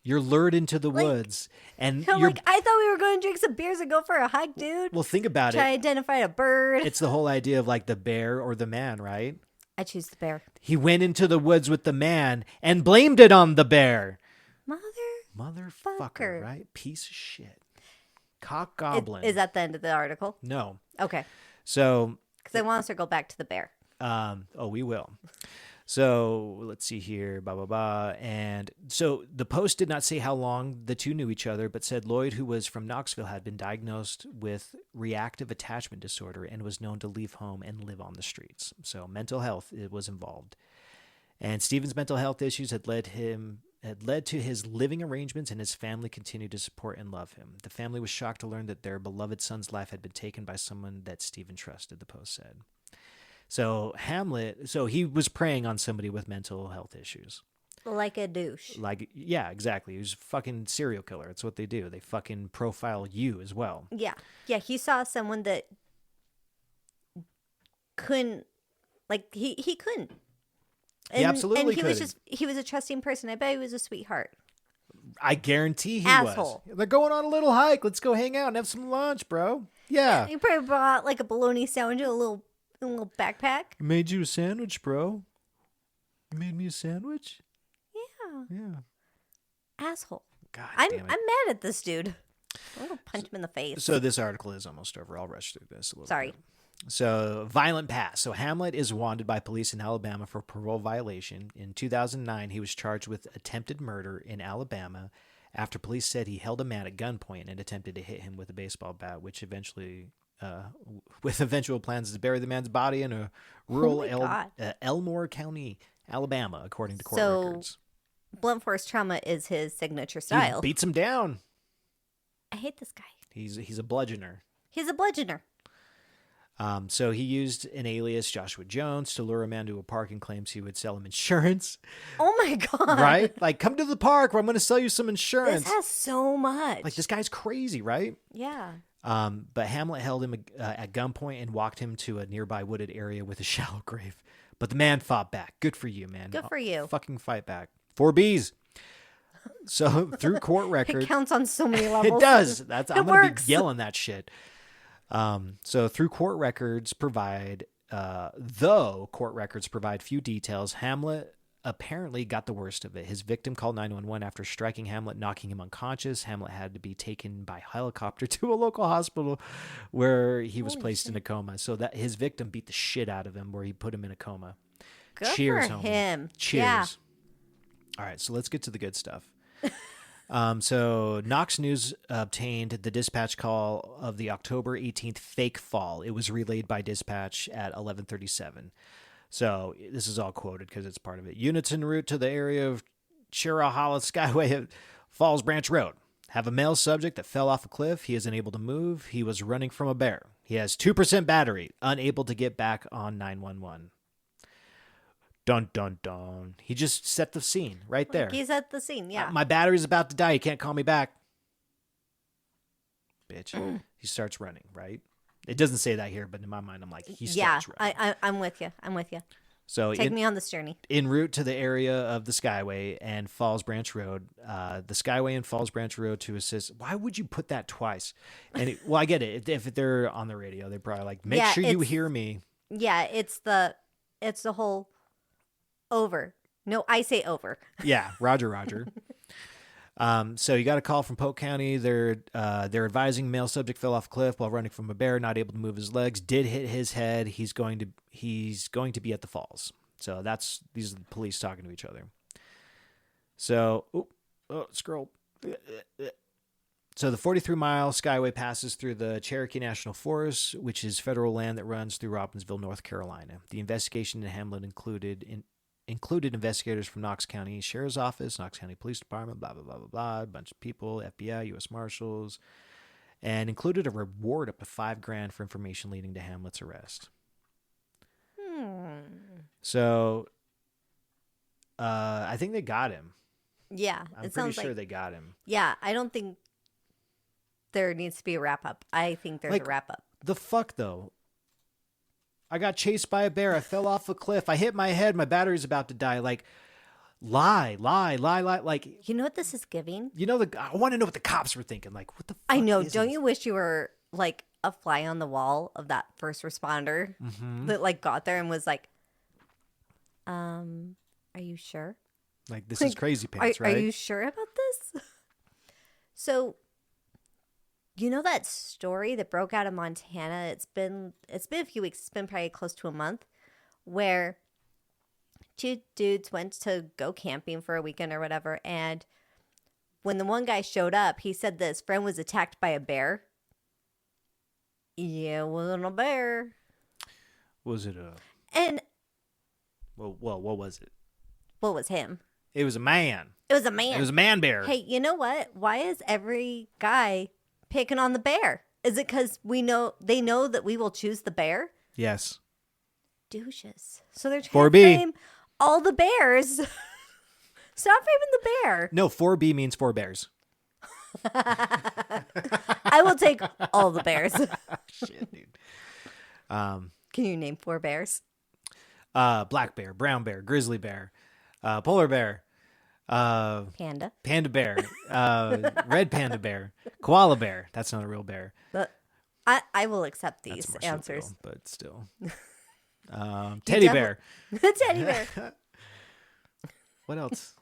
Speaker 1: You're lured into the woods, and you're
Speaker 2: I thought we were going to drink some beers and go for a hike, dude.
Speaker 1: Well, think about
Speaker 2: Try to identify a bird.
Speaker 1: It's the whole idea of like the bear or the man, right?
Speaker 2: I choose the bear.
Speaker 1: He went into the woods with the man and blamed it on the bear. Motherfucker, right? Piece of shit. Cock goblin.
Speaker 2: Is that the end of the article?
Speaker 1: No.
Speaker 2: Okay.
Speaker 1: So,
Speaker 2: because I want to circle back to the bear.
Speaker 1: We will. So let's see here, blah, blah, blah. And so the Post did not say how long the two knew each other, but said Lloyd, who was from Knoxville, had been diagnosed with reactive attachment disorder and was known to leave home and live on the streets. So mental health was involved. And Stephen's mental health issues had led to his living arrangements, and his family continued to support and love him. The family was shocked to learn that their beloved son's life had been taken by someone that Stephen trusted, the Post said. So he was preying on somebody with mental health issues.
Speaker 2: Like a douche.
Speaker 1: Yeah, exactly. He was a fucking serial killer. That's what they do. They fucking profile you as well.
Speaker 2: Yeah. Yeah, he saw someone that couldn't, he couldn't.
Speaker 1: He absolutely
Speaker 2: and he was a trusting person. I bet he was a sweetheart.
Speaker 1: I guarantee he
Speaker 2: Asshole.
Speaker 1: was. They're going on a little hike. Let's go hang out and have some lunch, bro. Yeah.
Speaker 2: He probably brought like a bologna sandwich in a little backpack.
Speaker 1: I made you a sandwich, bro. You made me a sandwich? Yeah.
Speaker 2: Asshole.
Speaker 1: God
Speaker 2: I'm
Speaker 1: damn it.
Speaker 2: mad at this dude. I'm gonna punch him in the face.
Speaker 1: So this article is almost over. I'll rush through this a little
Speaker 2: Sorry.
Speaker 1: bit. So, violent past. So, Hamlet is wanted by police in Alabama for parole violation. In 2009, he was charged with attempted murder in Alabama after police said he held a man at gunpoint and attempted to hit him with a baseball bat, which with eventual plans to bury the man's body in a rural Elmore County, Alabama, according to court records.
Speaker 2: Blunt force trauma is his signature style.
Speaker 1: He beats him down.
Speaker 2: I hate this guy.
Speaker 1: He's a bludgeoner.
Speaker 2: He's a bludgeoner.
Speaker 1: So he used an alias, Joshua Jones, to lure a man to a park and claims he would sell him insurance.
Speaker 2: Oh my God.
Speaker 1: Right? Like, come to the park where I'm going to sell you some insurance.
Speaker 2: This has so much.
Speaker 1: Like, this guy's crazy, right?
Speaker 2: Yeah.
Speaker 1: But Hamlet held him at gunpoint and walked him to a nearby wooded area with a shallow grave. But the man fought back. Good for you, man.
Speaker 2: Good for you.
Speaker 1: Fucking fight back. 4 Bs. So through court records.
Speaker 2: It counts on so many levels.
Speaker 1: It does. I'm going to be yelling that shit. So through court records though court records provide few details, Hamlet apparently got the worst of it. His victim called 911 after striking Hamlet, knocking him unconscious. Hamlet had to be taken by helicopter to a local hospital where he was placed in a coma. So that his victim beat the shit out of him where he put him in a coma.
Speaker 2: Good
Speaker 1: Cheers,
Speaker 2: for
Speaker 1: homie.
Speaker 2: him.
Speaker 1: Cheers.
Speaker 2: Yeah.
Speaker 1: All right, so let's get to the good stuff. So Knox News obtained the dispatch call of the October 18th fake fall. It was relayed by dispatch at 11:37. So this is all quoted because it's part of it. Units en route to the area of Chirahala Skyway at Falls Branch Road have a male subject that fell off a cliff. He is unable to move. He was running from a bear. He has 2% battery, unable to get back on 911. Dun, dun, dun. He just set the scene right there.
Speaker 2: He's at the scene, yeah.
Speaker 1: My battery's about to die. You can't call me back. Bitch. He starts running, right? It doesn't say that here, but in my mind, I'm like, he starts running.
Speaker 2: I'm with you. I'm with you.
Speaker 1: So
Speaker 2: Take me on this journey.
Speaker 1: En route to the area of the Skyway and Falls Branch Road, the Skyway and Falls Branch Road to assist. Why would you put that twice? And well, I get it. If they're on the radio, they're probably like, make sure you hear me.
Speaker 2: Yeah, it's the whole over. No, I say over.
Speaker 1: Yeah, Roger. So you got a call from Polk County. They're advising male subject fell off a cliff while running from a bear, not able to move his legs. Did hit his head. He's going to be at the falls. So these are the police talking to each other. So scroll. So the 43-mile Skyway passes through the Cherokee National Forest, which is federal land that runs through Robbinsville, North Carolina. The investigation in Hamlet included investigators from Knox County Sheriff's Office, Knox County Police Department, blah, blah, blah, blah, blah, a bunch of people, FBI, U.S. Marshals, and included a reward up to $5,000 for information leading to Hamlet's arrest. So, I think they got him.
Speaker 2: Yeah.
Speaker 1: I'm pretty sure they got him.
Speaker 2: Yeah, I don't think there needs to be a wrap-up. I think there's a wrap-up.
Speaker 1: The fuck, though? I got chased by a bear. I fell off a cliff. I hit my head. My battery's about to die. Like, lie. Like,
Speaker 2: you know what this is giving?
Speaker 1: I want to know what the cops were thinking. Like, what the fuck
Speaker 2: I know.
Speaker 1: is
Speaker 2: Don't
Speaker 1: this?
Speaker 2: you wish you were like a fly on the wall of that first responder that like got there and was like, are you sure?
Speaker 1: Like, this is crazy pants, right?
Speaker 2: Are you sure about this? So, you know that story that broke out of Montana? It's been a few weeks. It's been probably close to a month, where two dudes went to go camping for a weekend or whatever, and when the one guy showed up, he said that his friend was attacked by a bear. Yeah, it wasn't a bear.
Speaker 1: Was it a...
Speaker 2: And...
Speaker 1: Well, what was it?
Speaker 2: What was him?
Speaker 1: It was a man.
Speaker 2: It was a man.
Speaker 1: It was a man bear.
Speaker 2: Hey, you know what? Why is every guy picking on the bear? Is it because they know that we will choose the bear?
Speaker 1: Yes.
Speaker 2: Douches. So they're trying
Speaker 1: 4B.
Speaker 2: to frame all the bears. Stop framing the bear.
Speaker 1: No, 4B means 4 bears.
Speaker 2: I will take all the bears.
Speaker 1: Shit, dude.
Speaker 2: Can you name 4 bears?
Speaker 1: Black bear, brown bear, grizzly bear, polar bear,
Speaker 2: Panda
Speaker 1: bear, red panda bear, koala bear. That's not a real bear.
Speaker 2: But I will accept these
Speaker 1: That's
Speaker 2: answers.
Speaker 1: real, but still. Teddy bear.
Speaker 2: Teddy bear.
Speaker 1: What else?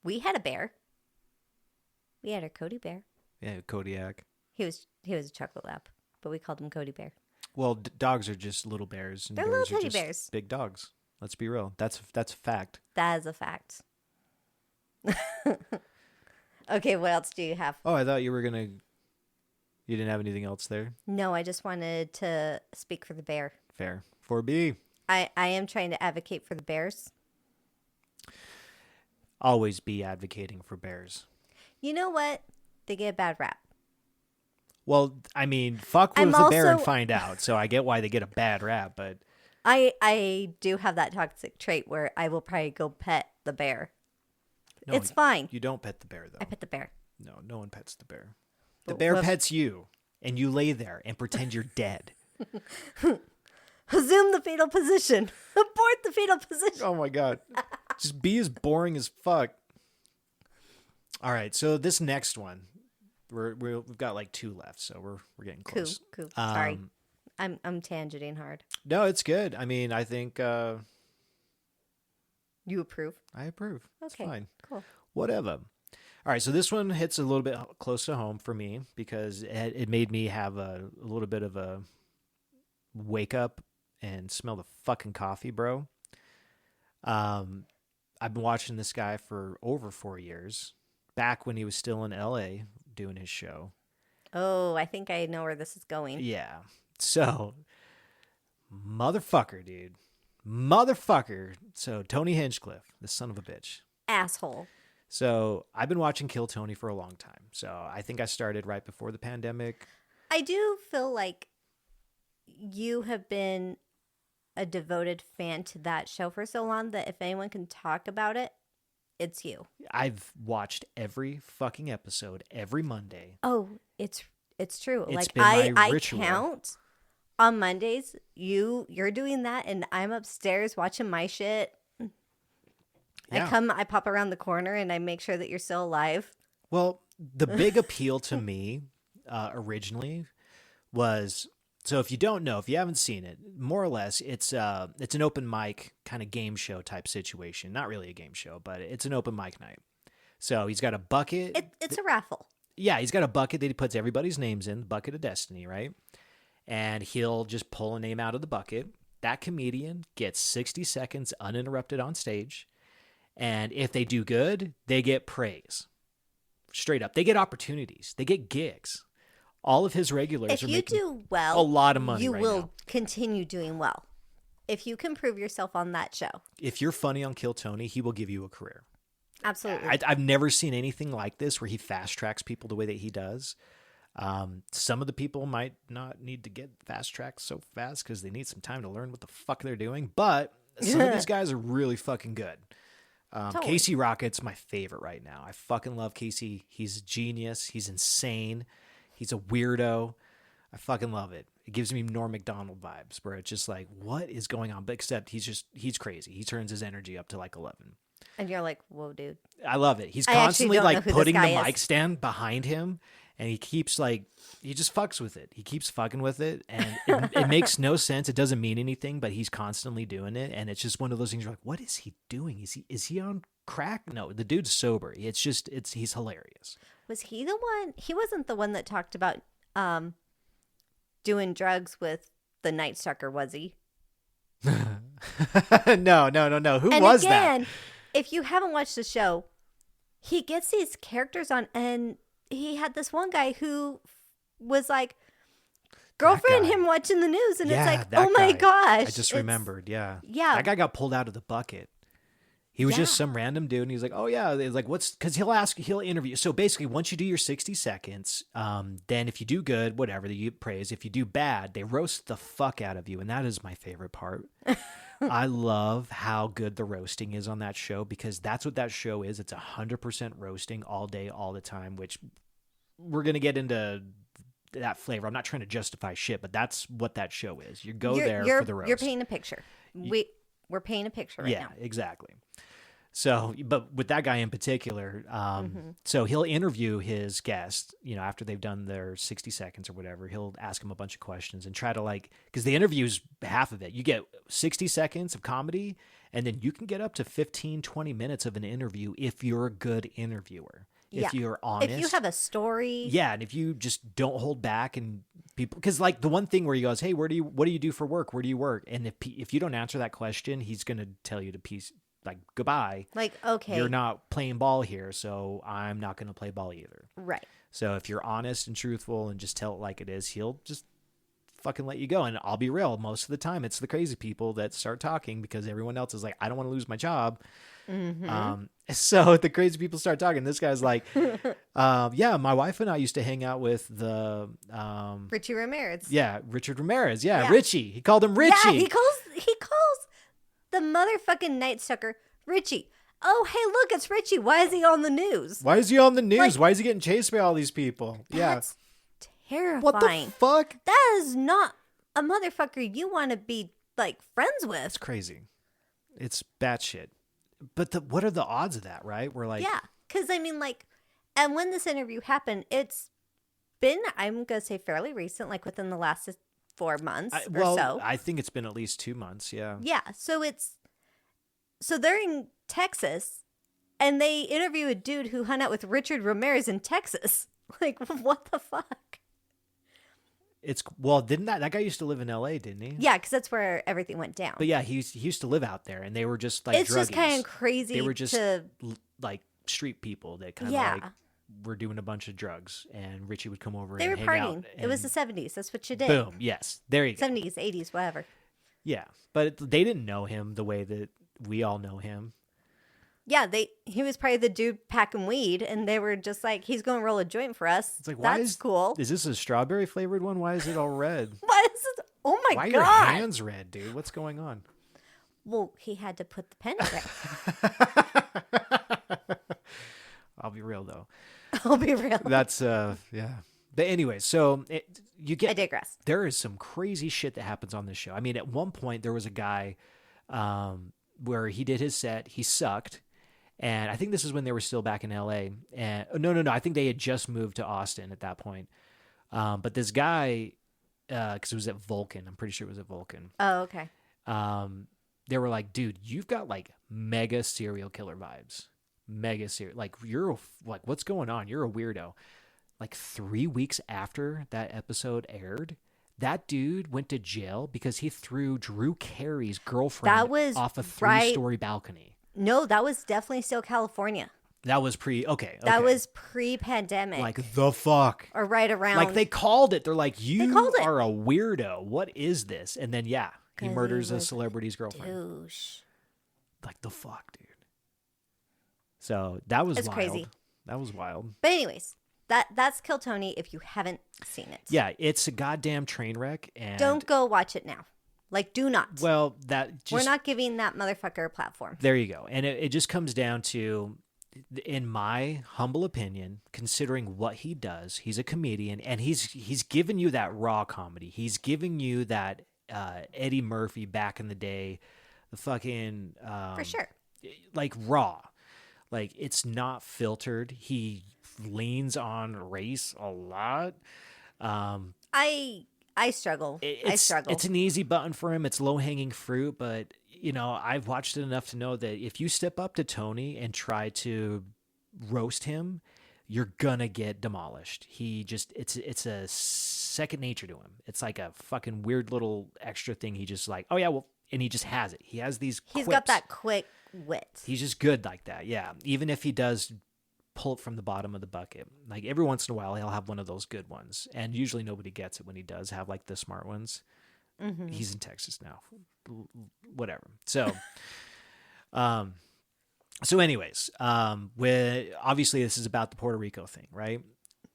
Speaker 2: We had a bear. We had our Cody bear.
Speaker 1: Yeah, Kodiak.
Speaker 2: He was a chocolate lab, but we called him Cody bear.
Speaker 1: Well, dogs are just little bears. And
Speaker 2: They're
Speaker 1: bears
Speaker 2: little
Speaker 1: are
Speaker 2: teddy
Speaker 1: just
Speaker 2: bears.
Speaker 1: big dogs. Let's be real. That's a fact.
Speaker 2: That is a fact. Okay, what else do you have?
Speaker 1: Oh, I thought you were gonna. You didn't have anything else there.
Speaker 2: No, I just wanted to speak for the bear.
Speaker 1: Fair. 4B.
Speaker 2: I am trying to advocate for the bears.
Speaker 1: Always be advocating for bears.
Speaker 2: You know what? They get a bad rap.
Speaker 1: Well, I mean, fuck with a bear and find out. So I get why they get a bad rap, but
Speaker 2: I do have that toxic trait where I will probably go pet the bear.
Speaker 1: no,
Speaker 2: It's fine.
Speaker 1: You don't pet the bear, though.
Speaker 2: I pet the bear.
Speaker 1: No one pets the bear. The bear
Speaker 2: Woof.
Speaker 1: pets you, and you lay there and pretend you're dead.
Speaker 2: Resume the fetal position. Abort the fetal position.
Speaker 1: Oh my god. Just be as boring as fuck. All right, so this next one, we've got like 2 left, so we're getting close.
Speaker 2: Cool. Sorry, I'm tangenting hard.
Speaker 1: No, it's good. I mean, I think
Speaker 2: You approve?
Speaker 1: I approve. It's
Speaker 2: Okay,
Speaker 1: fine.
Speaker 2: cool.
Speaker 1: Whatever. All right, so this one hits a little bit close to home for me because it made me have a little bit of a wake up and smell the fucking coffee, bro. I've been watching this guy for over 4 years, back when he was still in LA doing his show.
Speaker 2: Oh, I think I know where this is going.
Speaker 1: Yeah. So, motherfucker, dude. Motherfucker. So, Tony Hinchcliffe, the son of a bitch.
Speaker 2: Asshole.
Speaker 1: So, I've been watching Kill Tony for a long time. So, I think I started right before the pandemic.
Speaker 2: I do feel like you have been a devoted fan to that show for so long that if anyone can talk about it, it's you.
Speaker 1: I've watched every fucking episode every Monday.
Speaker 2: Oh, it's true.
Speaker 1: It's
Speaker 2: like
Speaker 1: been my
Speaker 2: I
Speaker 1: ritual.
Speaker 2: count on Mondays. You're doing that, and I'm upstairs watching my shit.
Speaker 1: Yeah.
Speaker 2: I pop around the corner, and I make sure that you're still alive.
Speaker 1: Well, the big appeal to me originally was, so if you don't know, if you haven't seen it, more or less, it's an open mic kind of game show type situation. Not really a game show, but it's an open mic night. So he's got a bucket.
Speaker 2: It's a raffle.
Speaker 1: Yeah, he's got a bucket that he puts everybody's names in, the bucket of destiny, right? And he'll just pull a name out of the bucket. That comedian gets 60 seconds uninterrupted on stage. And if they do good, they get praise. Straight up. They get opportunities. They get gigs. All of his regulars
Speaker 2: If
Speaker 1: are
Speaker 2: you
Speaker 1: making
Speaker 2: do well,
Speaker 1: a lot of money
Speaker 2: you
Speaker 1: right
Speaker 2: will
Speaker 1: now.
Speaker 2: continue doing well. If you can prove yourself on that show.
Speaker 1: If you're funny on Kill Tony, he will give you a career.
Speaker 2: Absolutely.
Speaker 1: I've never seen anything like this where he fast tracks people the way that he does. Some of the people might not need to get fast tracked so fast because they need some time to learn what the fuck they're doing. But some of these guys are really fucking good.
Speaker 2: Totally.
Speaker 1: Casey Rocket's my favorite right now. I fucking love Casey. He's a genius. He's insane. He's a weirdo. I fucking love it. It gives me Norm Macdonald vibes where it's just like, what is going on? But except he's crazy. He turns his energy up to like 11.
Speaker 2: And you're like, whoa, dude.
Speaker 1: I love it. He's
Speaker 2: I actually
Speaker 1: constantly
Speaker 2: don't know
Speaker 1: like
Speaker 2: who this
Speaker 1: putting the
Speaker 2: guy is.
Speaker 1: mic stand behind him, and he keeps like, he just fucks with it. He keeps fucking with it, and it makes no sense. It doesn't mean anything, but he's constantly doing it, and it's just one of those things. You're like, what is he doing? Is he on crack? No, the dude's sober. He's hilarious.
Speaker 2: Was he the one? He wasn't the one that talked about doing drugs with the Night Stalker, was he?
Speaker 1: No. Who
Speaker 2: And
Speaker 1: was
Speaker 2: again,
Speaker 1: that?
Speaker 2: if you haven't watched the show, he gets these characters on, and he had this one guy who was like girlfriend
Speaker 1: guy.
Speaker 2: him watching the news, and it's
Speaker 1: Yeah,
Speaker 2: like,
Speaker 1: that
Speaker 2: oh my
Speaker 1: guy.
Speaker 2: gosh.
Speaker 1: I just remembered. Yeah.
Speaker 2: Yeah.
Speaker 1: That guy got pulled out of the bucket. He was just
Speaker 2: Yeah.
Speaker 1: some random dude, and he's like, "Oh yeah," it's like, "What's?" Because he'll interview. So basically, once you do your 60 seconds, then if you do good, whatever, you get praise. If you do bad, they roast the fuck out of you, and that is my favorite part. I love how good the roasting is on that show, because that's what that show is. It's 100% roasting all day, all the time. Which we're gonna get into that flavor. I'm not trying to justify shit, but that's what that show is. You go there for the roast.
Speaker 2: You're painting a picture. We're painting a picture right now.
Speaker 1: Yeah, exactly. So, but with that guy in particular, so he'll interview his guest, after they've done their 60 seconds or whatever, he'll ask him a bunch of questions and try to because the interview's half of it. You get 60 seconds of comedy, and then you can get up to 15, 20 minutes of an interview if you're a good interviewer. If you're honest.
Speaker 2: If you have a story.
Speaker 1: Yeah, and if you just don't hold back, and people, because the one thing where he goes, "Hey, what do you do for work? Where do you work?" And if you don't answer that question, he's gonna tell you to goodbye.
Speaker 2: Okay,
Speaker 1: you're not playing ball here, so I'm not gonna play ball either.
Speaker 2: Right.
Speaker 1: So if you're honest and truthful and just tell it like it is, he'll just fucking let you go. And I'll be real, most of the time it's the crazy people that start talking, because everyone else is like, I don't want to lose my job. So the crazy people start talking. This guy's like, yeah, my wife and I used to hang out with the
Speaker 2: Richie Ramirez.
Speaker 1: Yeah, Richard Ramirez. Yeah, Richie. He called him Richie.
Speaker 2: Yeah, he calls the motherfucking Night Stalker Richie. Oh, hey, look, it's Richie. Why is he on the news?
Speaker 1: Why is he on the news? Why is he getting chased by all these people?
Speaker 2: That's terrifying.
Speaker 1: What the fuck?
Speaker 2: That is not a motherfucker you want to be friends with.
Speaker 1: It's crazy. It's batshit. But what are the odds of that, right? We're
Speaker 2: yeah, because and when this interview happened, it's been, I'm going to say, fairly recent, within the last 4 months or so.
Speaker 1: I think it's been at least 2 months, yeah.
Speaker 2: Yeah, so they're in Texas, and they interview a dude who hung out with Richard Ramirez in Texas. What the fuck?
Speaker 1: Didn't that guy used to live in LA, didn't he?
Speaker 2: Yeah, because that's where everything went down.
Speaker 1: But yeah, he used to live out there, and they were just
Speaker 2: it's
Speaker 1: druggies.
Speaker 2: just kind of crazy.
Speaker 1: They were just street people that kind of were doing a bunch of drugs, and Richie would come over.
Speaker 2: They
Speaker 1: and
Speaker 2: were
Speaker 1: hang
Speaker 2: partying.
Speaker 1: out,
Speaker 2: It was the 70s. That's what you did.
Speaker 1: Boom. Yes. There you go.
Speaker 2: 70s, 80s, whatever.
Speaker 1: Yeah, but they didn't know him the way that we all know him.
Speaker 2: Yeah, he was probably the dude packing weed, and they were just like, he's going to roll a joint for us. It's that's cool.
Speaker 1: Is this a strawberry flavored one? Why is it all red?
Speaker 2: Why is it? Oh my
Speaker 1: Why
Speaker 2: God.
Speaker 1: Why are your hands red, dude? What's going on?
Speaker 2: Well, he had to put the pen away.
Speaker 1: I'll be real, though.
Speaker 2: I'll be real.
Speaker 1: That's, yeah. But anyway, so I
Speaker 2: digress.
Speaker 1: There is some crazy shit that happens on this show. I mean, at one point, there was a guy where he did his set. He sucked. And I think this is when they were still back in LA. And no. I think they had just moved to Austin at that point. But this guy, because it was at Vulcan. I'm pretty sure it was at Vulcan.
Speaker 2: Oh, okay.
Speaker 1: They were like, dude, you've got mega serial killer vibes. Mega serial. You're what's going on? You're a weirdo. 3 weeks after that episode aired, that dude went to jail because he threw Drew Carey's girlfriend off a 3-story balcony.
Speaker 2: No, that was definitely still California.
Speaker 1: That was okay.
Speaker 2: That was pre-pandemic.
Speaker 1: The fuck?
Speaker 2: Or right around.
Speaker 1: They called it. They're like, you
Speaker 2: called it.
Speaker 1: are a weirdo. What is this? And then, he murders a celebrity's girlfriend.
Speaker 2: Douche.
Speaker 1: The fuck, dude. So that was
Speaker 2: wild.
Speaker 1: Crazy. That was wild.
Speaker 2: But anyways, that's Kill Tony if you haven't seen it.
Speaker 1: Yeah, it's a goddamn train wreck. And
Speaker 2: don't go watch it now. Do not.
Speaker 1: Well, we're
Speaker 2: not giving that motherfucker a platform.
Speaker 1: There you go. And it just comes down to, in my humble opinion, considering what he does, he's a comedian, and he's giving you that raw comedy. He's giving you that Eddie Murphy back in the day, the fucking
Speaker 2: for sure,
Speaker 1: raw. It's not filtered. He leans on race a lot.
Speaker 2: I struggle. I struggle.
Speaker 1: It's an easy button for him. It's low-hanging fruit, but I've watched it enough to know that if you step up to Tony and try to roast him, you're gonna get demolished. It's a second nature to him. It's like a fucking weird little extra thing. He just oh yeah, well, and he just has it. He has these
Speaker 2: He's
Speaker 1: quips.
Speaker 2: got that quick wit.
Speaker 1: He's just good like that. Yeah. Even if he does pull it from the bottom of the bucket, like every once in a while, he'll have one of those good ones. And usually nobody gets it when he does have like the smart ones. Mm-hmm. He's in Texas now. Whatever. So, anyways, obviously this is about the Puerto Rico thing, right?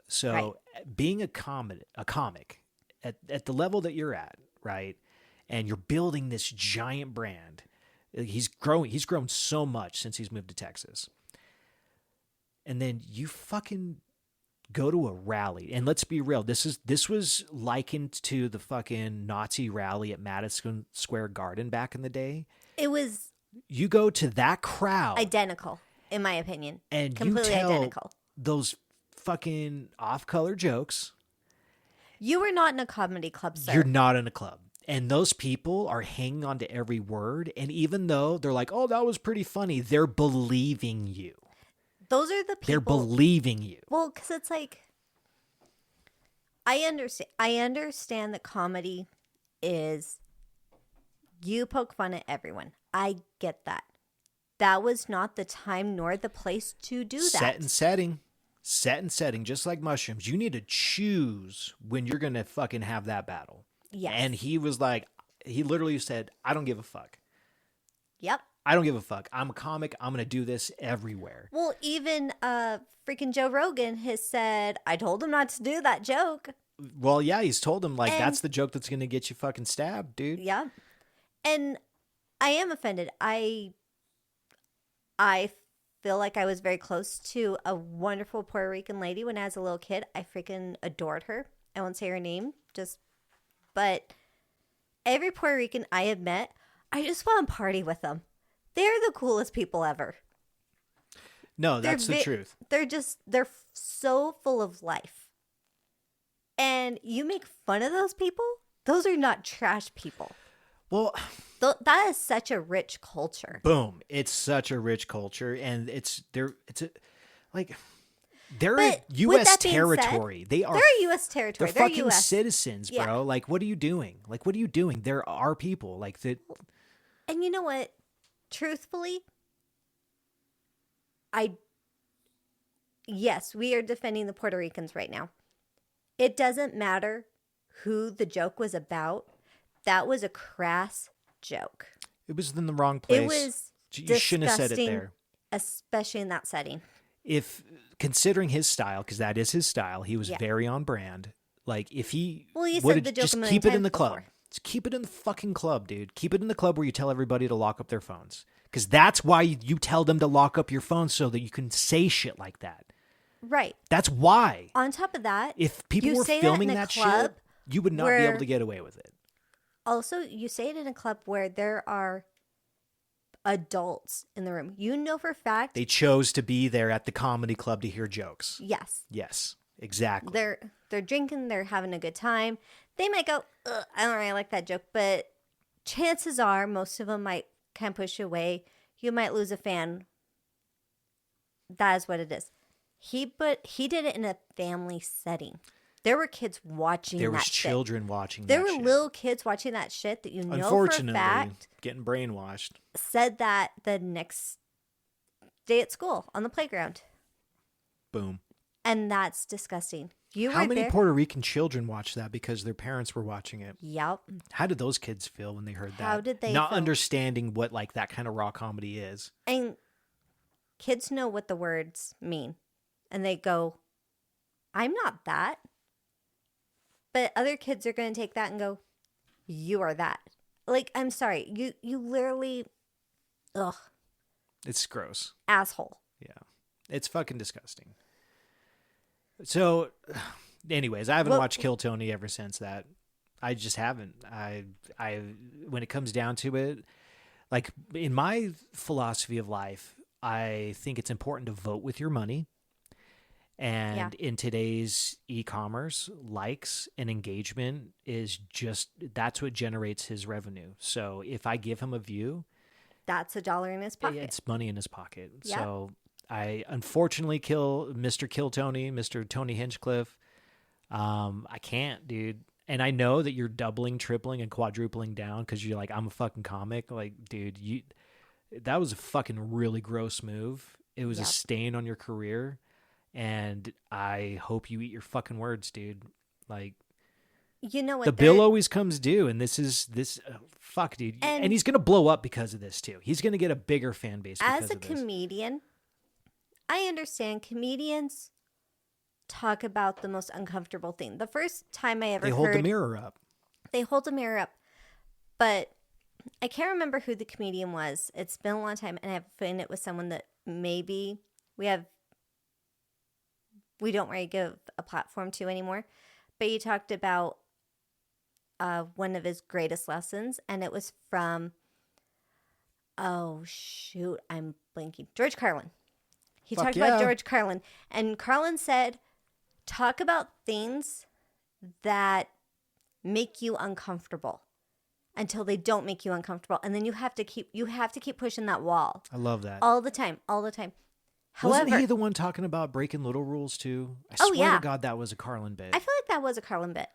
Speaker 1: So being a comic at the level that you're at, right? And you're building this giant brand. He's grown so much since he's moved to Texas. And then you fucking go to a rally. And let's be real, this was likened to the fucking Nazi rally at Madison Square Garden back in the day.
Speaker 2: It was
Speaker 1: you go to that crowd.
Speaker 2: Identical, in my opinion.
Speaker 1: And
Speaker 2: completely
Speaker 1: you tell
Speaker 2: identical.
Speaker 1: Those fucking off-color jokes.
Speaker 2: You were not in a comedy club, sir.
Speaker 1: You're not in a club. And those people are hanging on to every word. And even though they're like, oh, that was pretty funny, they're believing you.
Speaker 2: Those are the people.
Speaker 1: They're believing you.
Speaker 2: Well, because it's like, I understand that comedy is, you poke fun at everyone. I get that. That was not the time nor the place to do that.
Speaker 1: Set and setting, just like mushrooms. You need to choose when you're going to fucking have that battle.
Speaker 2: Yes.
Speaker 1: And he was like, he literally said, I don't give a fuck.
Speaker 2: Yep.
Speaker 1: I don't give a fuck. I'm a comic. I'm going to do this everywhere.
Speaker 2: Well, even freaking Joe Rogan has said, I told him not to do that joke.
Speaker 1: Well, yeah, he's told him, like, that's the joke that's going to get you fucking stabbed, dude.
Speaker 2: Yeah. And I am offended. I feel like I was very close to a wonderful Puerto Rican lady when I was a little kid. I freaking adored her. I won't say her name, but every Puerto Rican I have met, I just want to party with them. They're the coolest people ever.
Speaker 1: No, that's the truth.
Speaker 2: They're so full of life. And you make fun of those people? Those are not trash people.
Speaker 1: Well,
Speaker 2: that is such a rich culture.
Speaker 1: Boom. It's such a rich culture. And they're U.S. territory.
Speaker 2: They're a U.S. territory.
Speaker 1: They're fucking
Speaker 2: US.
Speaker 1: citizens, bro. Yeah. Like, what are you doing? They're our people. Like that.
Speaker 2: And you know what? Truthfully, yes, we are defending the Puerto Ricans right now. It doesn't matter who the joke was about. That was a crass joke.
Speaker 1: It was in the wrong place.
Speaker 2: It was
Speaker 1: You shouldn't have said it there.
Speaker 2: Especially in that setting.
Speaker 1: If considering his style, because that is his style, he was very on brand. Like if he
Speaker 2: said the joke
Speaker 1: just keep it in the club. Just keep it in the fucking club, dude. Keep it in the club where you tell everybody to lock up their phones. Because that's why you tell them to lock up your phone so that you can say shit like that.
Speaker 2: Right.
Speaker 1: That's why.
Speaker 2: On top of that,
Speaker 1: if people were filming that shit, you would not be able to get away with it.
Speaker 2: Also, you say it in a club where there are adults in the room. You know for a fact
Speaker 1: they chose to be there at the comedy club to hear jokes.
Speaker 2: Yes.
Speaker 1: Yes. Exactly.
Speaker 2: They're drinking, they're having a good time. They might go, ugh, I don't really like that joke, but chances are most of them might kind of push you away. You might lose a fan. That is what it is. He did it in a family setting. There were kids watching that shit.
Speaker 1: There was children watching
Speaker 2: that shit.
Speaker 1: There
Speaker 2: were little kids watching that shit that you know for a fact.
Speaker 1: Getting brainwashed.
Speaker 2: Said that the next day at school on the playground.
Speaker 1: Boom.
Speaker 2: And that's disgusting.
Speaker 1: How many Puerto Rican children watched that because their parents were watching it?
Speaker 2: Yep.
Speaker 1: How did those kids feel when they heard that?
Speaker 2: How did they
Speaker 1: Not
Speaker 2: feel?
Speaker 1: Understanding what like that kind of raw comedy is.
Speaker 2: And kids know what the words mean. And they go, I'm not that. But other kids are going to take that and go, you are that. Like, I'm sorry. You literally, ugh.
Speaker 1: It's gross.
Speaker 2: Asshole.
Speaker 1: Yeah. It's fucking disgusting. So, anyways, I haven't watched Kill Tony ever since that. I just haven't. I when it comes down to it, like in my philosophy of life, I think it's important to vote with your money. And in today's e-commerce, likes and engagement is that's what generates his revenue. So if I give him a view,
Speaker 2: that's $1 in his pocket.
Speaker 1: It's money in his pocket.
Speaker 2: Yep.
Speaker 1: So I unfortunately Mr. Kill Tony, Mr. Tony Hinchcliffe. I can't, dude. and I know that you're doubling, tripling, and quadrupling down because you're like, I'm a fucking comic. Like, dude, that was a fucking really gross move. It was a stain on your career, and I hope you eat your fucking words, dude. Like,
Speaker 2: you know what?
Speaker 1: The bill always comes due, and fuck, dude. And he's gonna blow up because of this too. He's gonna get a bigger fan base because
Speaker 2: as a
Speaker 1: of this.
Speaker 2: comedian, I understand comedians talk about the most uncomfortable thing. The first time I ever
Speaker 1: They hold the mirror up.
Speaker 2: They hold a mirror up. But I can't remember who the comedian was. It's been a long time, and I have a feeling it was someone that maybe we don't really give a platform to anymore. But he talked about one of his greatest lessons, and it was from, oh shoot, I'm blanking. George Carlin. He talked about George Carlin, and Carlin said, talk about things that make you uncomfortable until they don't make you uncomfortable, and then you have to keep pushing that wall.
Speaker 1: I love that.
Speaker 2: All the time. However,
Speaker 1: wasn't he the one talking about breaking little rules too? I swear to God, that was a Carlin bit.
Speaker 2: I feel like that was a Carlin bit.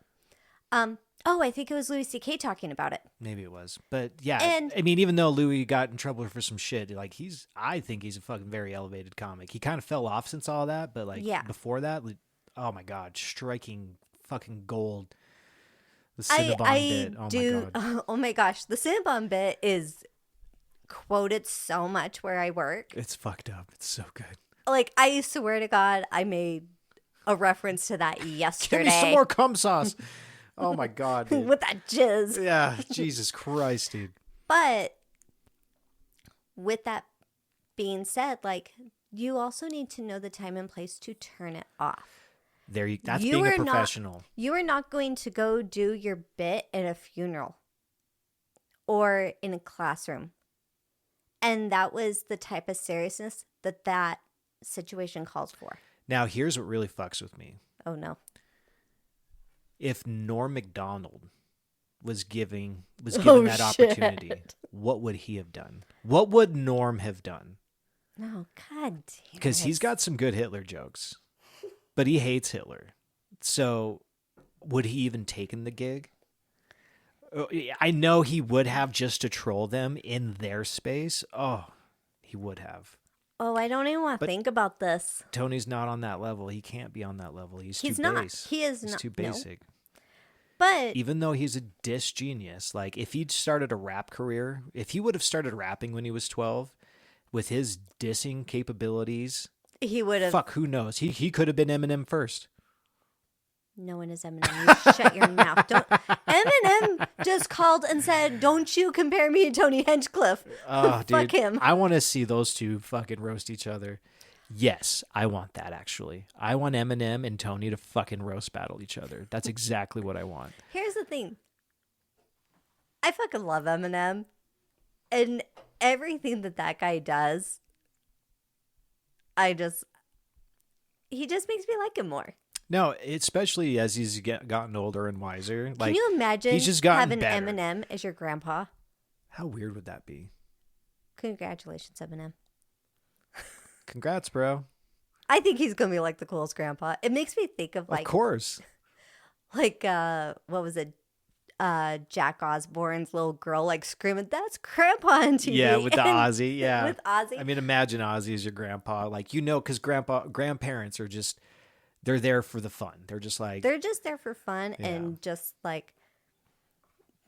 Speaker 2: I think it was Louis C.K. talking about it.
Speaker 1: Maybe it was, but yeah. I mean, even though Louis got in trouble for some shit, like I think he's a fucking very elevated comic. He kind of fell off since all that, but before that, oh my God, striking fucking gold. The Cinnabon bit. Oh my God.
Speaker 2: Oh my gosh, the Cinnabon bit is quoted so much where I work.
Speaker 1: It's fucked up. It's so good.
Speaker 2: Like, I swear to God, I made a reference to that yesterday.
Speaker 1: Give me some more cum sauce. Oh my God, dude.
Speaker 2: With that jizz.
Speaker 1: Yeah, Jesus Christ, dude.
Speaker 2: But with that being said, like, you also need to know the time and place to turn it off.
Speaker 1: That's being a professional.
Speaker 2: You are not going to go do your bit at a funeral or in a classroom. And that was the type of seriousness that situation calls for.
Speaker 1: Now, here's what really fucks with me.
Speaker 2: Oh, no.
Speaker 1: If Norm Macdonald was given that opportunity, what would he have done? What would Norm have done?
Speaker 2: Oh, God damn.
Speaker 1: Because he's got some good Hitler jokes, but he hates Hitler. So would he even taken the gig? I know he would have, just to troll them in their space. Oh, he would have.
Speaker 2: Oh, I don't even want to think about this.
Speaker 1: Tony's not on that level. He can't be on that level. He's too
Speaker 2: not.
Speaker 1: base.
Speaker 2: He is
Speaker 1: he's
Speaker 2: not.
Speaker 1: too basic.
Speaker 2: No. But
Speaker 1: even though he's a diss genius, like if he'd started a rap career, if he would have started rapping when he was 12, with his dissing capabilities,
Speaker 2: he would have.
Speaker 1: Fuck, who knows? He could have been Eminem first.
Speaker 2: No one is Eminem. You shut your mouth. Eminem just called and said, "Don't you compare me to Tony Hinchcliffe."
Speaker 1: Oh,
Speaker 2: Fuck
Speaker 1: dude,
Speaker 2: him.
Speaker 1: I want to see those two fucking roast each other. Yes, I want that, actually. I want Eminem and Tony to fucking roast battle each other. That's exactly what I want.
Speaker 2: Here's the thing. I fucking love Eminem. And everything that guy does, he just makes me like him more.
Speaker 1: No, especially as he's gotten older and wiser. Like,
Speaker 2: can you imagine
Speaker 1: he's just gotten
Speaker 2: having
Speaker 1: better.
Speaker 2: Eminem as your grandpa?
Speaker 1: How weird would that be?
Speaker 2: Congratulations, Eminem.
Speaker 1: Congrats, bro.
Speaker 2: I think he's going to be like the coolest grandpa. It makes me think of like...
Speaker 1: Of course.
Speaker 2: Like, what was it? Jack Osborne's little girl like screaming, "That's Grandpa on TV."
Speaker 1: Yeah, with the Ozzy. Yeah.
Speaker 2: With Ozzy.
Speaker 1: I mean, imagine Ozzy as your grandpa. Like, because grandparents are just... They're there for the fun. They're just like...
Speaker 2: They're just there for fun and just like...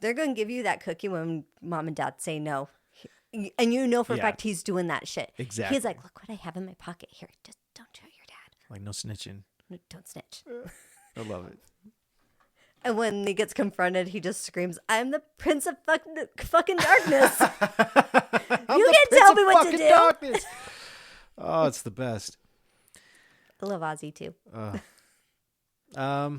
Speaker 2: They're going to give you that cookie when mom and dad say no. And you know for a fact he's doing that shit.
Speaker 1: Exactly.
Speaker 2: He's like, "Look what I have in my pocket. Here, just don't tell your dad."
Speaker 1: Like, no snitching.
Speaker 2: No, don't snitch.
Speaker 1: I love it.
Speaker 2: And when he gets confronted, he just screams, "I'm the prince of fucking darkness. You can't tell me what to do."
Speaker 1: Darkness. Oh, it's the best.
Speaker 2: I love Ozzy too.
Speaker 1: I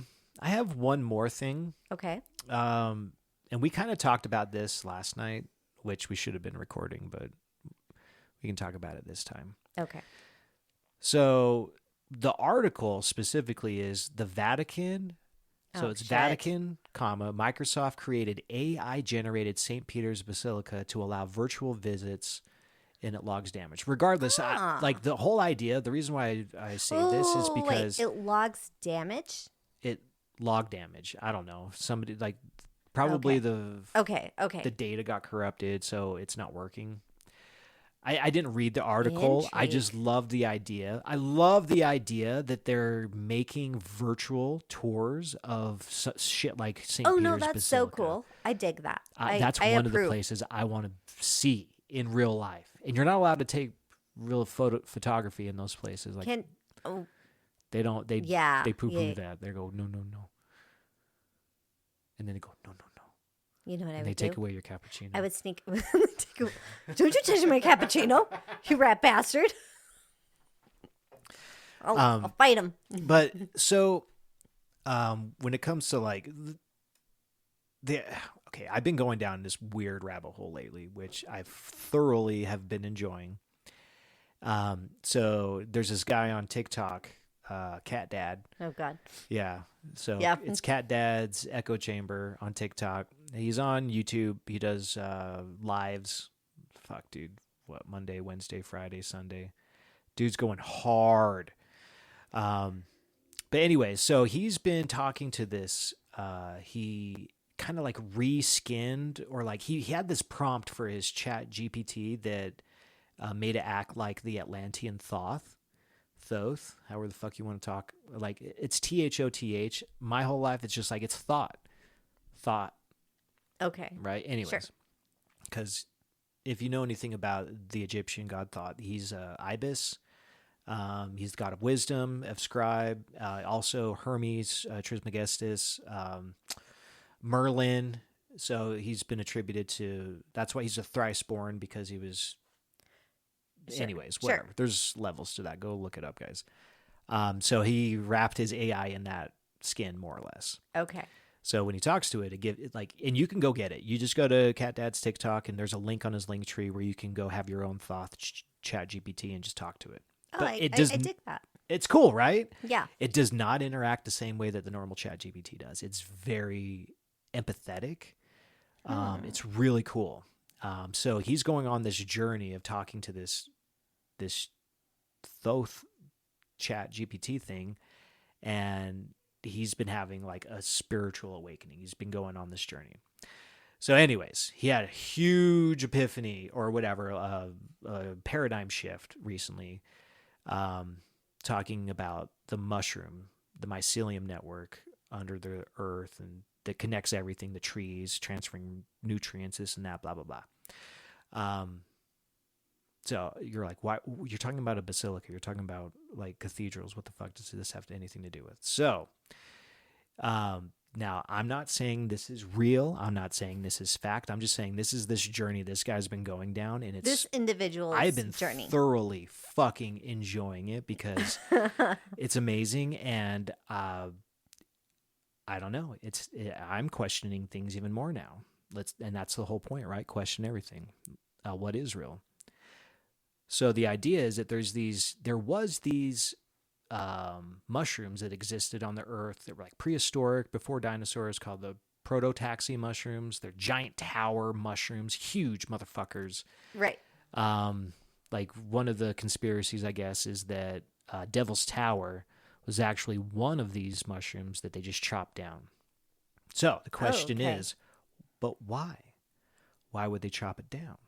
Speaker 1: have one more thing.
Speaker 2: Okay.
Speaker 1: And we kind of talked about this last night, which we should have been recording, but we can talk about it this time.
Speaker 2: Okay.
Speaker 1: So the article specifically is the Vatican. So it's
Speaker 2: shit.
Speaker 1: Vatican, Microsoft created AI-generated St. Peter's Basilica to allow virtual visits, and it logs damage. Regardless, like the whole idea, the reason why I say this is because...
Speaker 2: Wait, it logs damage?
Speaker 1: It log damage. I don't know. Somebody like probably
Speaker 2: Okay.
Speaker 1: the data got corrupted, so it's not working. I didn't read the article. I just love the idea. I love the idea that they're making virtual tours of shit like St.
Speaker 2: Oh
Speaker 1: Peter's
Speaker 2: no, that's
Speaker 1: Basilica.
Speaker 2: so cool. I dig that.
Speaker 1: That's
Speaker 2: I
Speaker 1: one of the
Speaker 2: approve.
Speaker 1: places I want to see in real life. And you're not allowed to take real photography in those places. Like
Speaker 2: Can oh
Speaker 1: they don't. They
Speaker 2: yeah.
Speaker 1: they poo poo
Speaker 2: yeah.
Speaker 1: that. They go no, and then they go no.
Speaker 2: You know what I
Speaker 1: And
Speaker 2: would
Speaker 1: they take
Speaker 2: do?
Speaker 1: away your cappuccino.
Speaker 2: I would sneak. Don't you touch my cappuccino, you rat bastard! I'll fight him.
Speaker 1: But so, when it comes to like okay, I've been going down this weird rabbit hole lately, which I thoroughly have been enjoying. So there's this guy on TikTok, Cat Dad.
Speaker 2: Oh God.
Speaker 1: Yeah. So
Speaker 2: Yeah.
Speaker 1: it's Cat Dad's Echo Chamber on TikTok. He's on YouTube. He does lives. Fuck, dude. What, Monday, Wednesday, Friday, Sunday? Dude's going hard. But anyway, so he's been talking to this. He kind of like reskinned, or like he had this prompt for his chat GPT that made it act like the Atlantean Thoth, however the fuck you want to talk. Like it's THOTH. My whole life, it's just like it's thought.
Speaker 2: Okay.
Speaker 1: Right? Anyways, because if you know anything about the Egyptian god Thoth, he's Ibis. He's the god of wisdom, of scribe. Also Hermes, Trismegistus, Merlin. So he's been attributed to. That's why he's a thrice-born, because he was. Anyways, whatever. There's levels to that. Go look it up, guys. So he wrapped his AI in that skin, more or less.
Speaker 2: Okay.
Speaker 1: So when he talks to it, and you can go get it. You just go to Cat Dad's TikTok, and there's a link on his link tree where you can go have your own Thoth chat GPT and just talk to it.
Speaker 2: Oh,
Speaker 1: But
Speaker 2: I dig that.
Speaker 1: It's cool, right?
Speaker 2: Yeah.
Speaker 1: It does not interact the same way that the normal chat GPT does. It's very empathetic. It's really cool. So he's going on this journey of talking to this Thoth chat GPT thing, and he's been having like a spiritual awakening. He's been going on this journey. So anyways, he had a huge epiphany or whatever, a paradigm shift recently, talking about the mushroom, the mycelium network under the earth, and that connects everything, the trees, transferring nutrients, this and that, blah, blah, blah. So you're like, why? You're talking about a basilica. You're talking about like cathedrals. What the fuck does this have anything to do with? So, now I'm not saying this is real. I'm not saying this is fact. I'm just saying this is this journey this guy's been going down, and it's
Speaker 2: This individual's
Speaker 1: I've been
Speaker 2: journey.
Speaker 1: thoroughly fucking enjoying it because it's amazing, and I don't know. I'm questioning things even more now. And that's the whole point, right? Question everything. What is real? So the idea is that there was these mushrooms that existed on the earth that were like prehistoric, before dinosaurs, called the prototaxi mushrooms. They're giant tower mushrooms, huge motherfuckers.
Speaker 2: Right.
Speaker 1: Like one of the conspiracies, I guess, is that Devil's Tower was actually one of these mushrooms that they just chopped down. So the question is, but why? Why would they chop it down?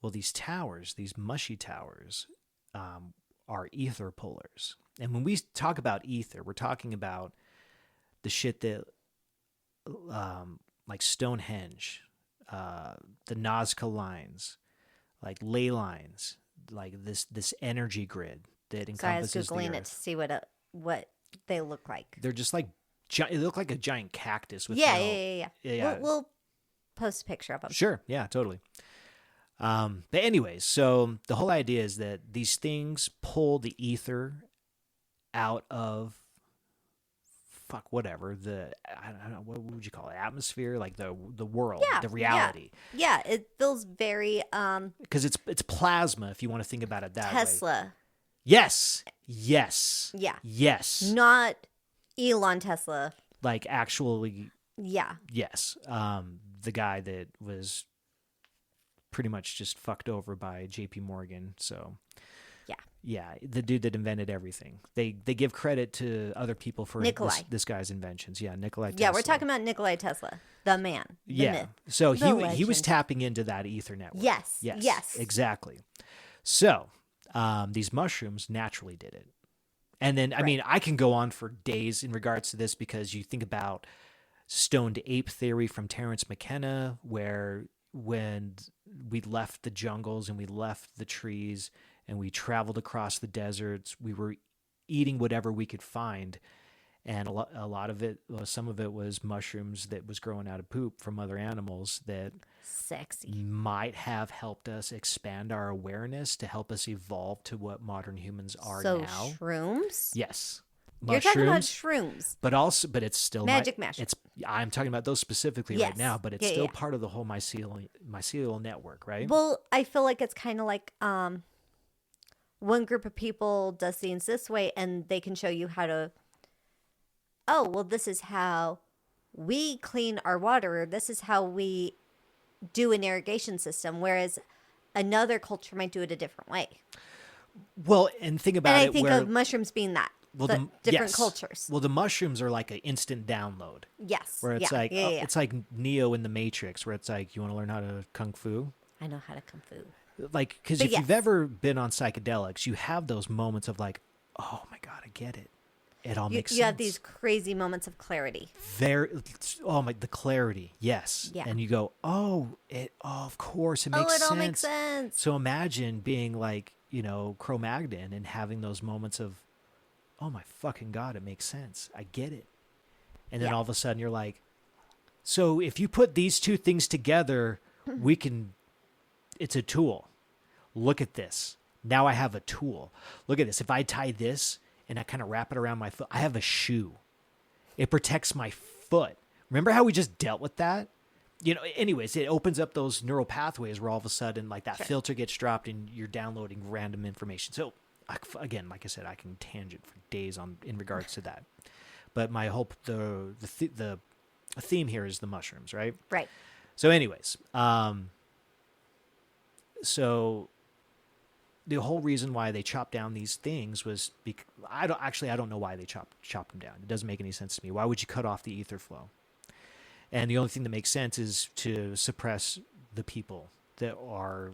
Speaker 1: Well, these towers, these mushy towers, are ether pullers. And when we talk about ether, we're talking about the shit that, like Stonehenge, the Nazca lines, like ley lines, like this energy grid that encompasses
Speaker 2: So I was Googling
Speaker 1: the
Speaker 2: it
Speaker 1: earth.
Speaker 2: to see what they look like.
Speaker 1: They're just like, they look like a giant cactus with
Speaker 2: Yeah.
Speaker 1: yeah.
Speaker 2: We'll post a picture of them.
Speaker 1: Sure. Yeah, totally. But anyways, so the whole idea is that these things pull the ether out of whatever, I don't know, what would you call it? Atmosphere, like the world, the reality.
Speaker 2: Yeah, it feels very
Speaker 1: Because it's plasma, if you want to think about it that way.
Speaker 2: Tesla.
Speaker 1: Yes.
Speaker 2: Yeah.
Speaker 1: Yes.
Speaker 2: Not Elon Tesla.
Speaker 1: Like actually.
Speaker 2: Yeah.
Speaker 1: Yes. The guy that was pretty much just fucked over by JP Morgan. So Yeah, the dude that invented everything. They give credit to other people for this guy's inventions. Yeah, Nikolai Tesla.
Speaker 2: Yeah, we're talking about Nikolai Tesla, the man, the myth,
Speaker 1: so
Speaker 2: the
Speaker 1: he was tapping into that ether network.
Speaker 2: Yes,
Speaker 1: exactly. So these mushrooms naturally did it. And then, I mean, I can go on for days in regards to this, because you think about stoned ape theory from Terence McKenna, where when we left the jungles and we left the trees and we traveled across the deserts, we were eating whatever we could find. And a lot of it, some of it was mushrooms that was growing out of poop from other animals that might have helped us expand our awareness to help us evolve to what modern humans are now.
Speaker 2: So shrooms?
Speaker 1: Yes.
Speaker 2: You're talking about shrooms.
Speaker 1: But it's still
Speaker 2: magic mushrooms.
Speaker 1: I'm talking about those specifically right now, but it's still part of the whole mycelial network, right?
Speaker 2: Well, I feel like it's kind of like one group of people does things this way, and they can show you how to, oh, well, this is how we clean our water, or this is how we do an irrigation system, whereas another culture might do it a different way.
Speaker 1: Well, and think about it.
Speaker 2: And I think of mushrooms being that. Well, the different cultures.
Speaker 1: Well, the mushrooms are like an instant download.
Speaker 2: Yes.
Speaker 1: Where it's it's like Neo in the Matrix, where it's like, you want to learn how to kung fu?
Speaker 2: I know how to kung fu.
Speaker 1: Like, because if you've ever been on psychedelics, you have those moments of like, oh my God, I get it. It all makes sense.
Speaker 2: You have these crazy moments of clarity.
Speaker 1: The clarity, yes. Yeah. And you go, of course, it makes sense.
Speaker 2: All makes sense.
Speaker 1: So imagine being like, Cro-Magnon and having those moments of, oh my fucking God, it makes sense. I get it. And then all of a sudden you're like, so if you put these two things together, it's a tool. Look at this. Now I have a tool. Look at this. If I tie this and I kind of wrap it around my foot, I have a shoe. It protects my foot. Remember how we just dealt with that? Anyways, it opens up those neural pathways where all of a sudden, like, that filter gets dropped and you're downloading random information. So again, like I said, I can tangent for days in regards to that. But my hope, the theme here is the mushrooms, right?
Speaker 2: Right.
Speaker 1: So anyways, so the whole reason why they chopped down these things was because I don't know why they chopped them down. It doesn't make any sense to me. Why would you cut off the ether flow? And the only thing that makes sense is to suppress the people that are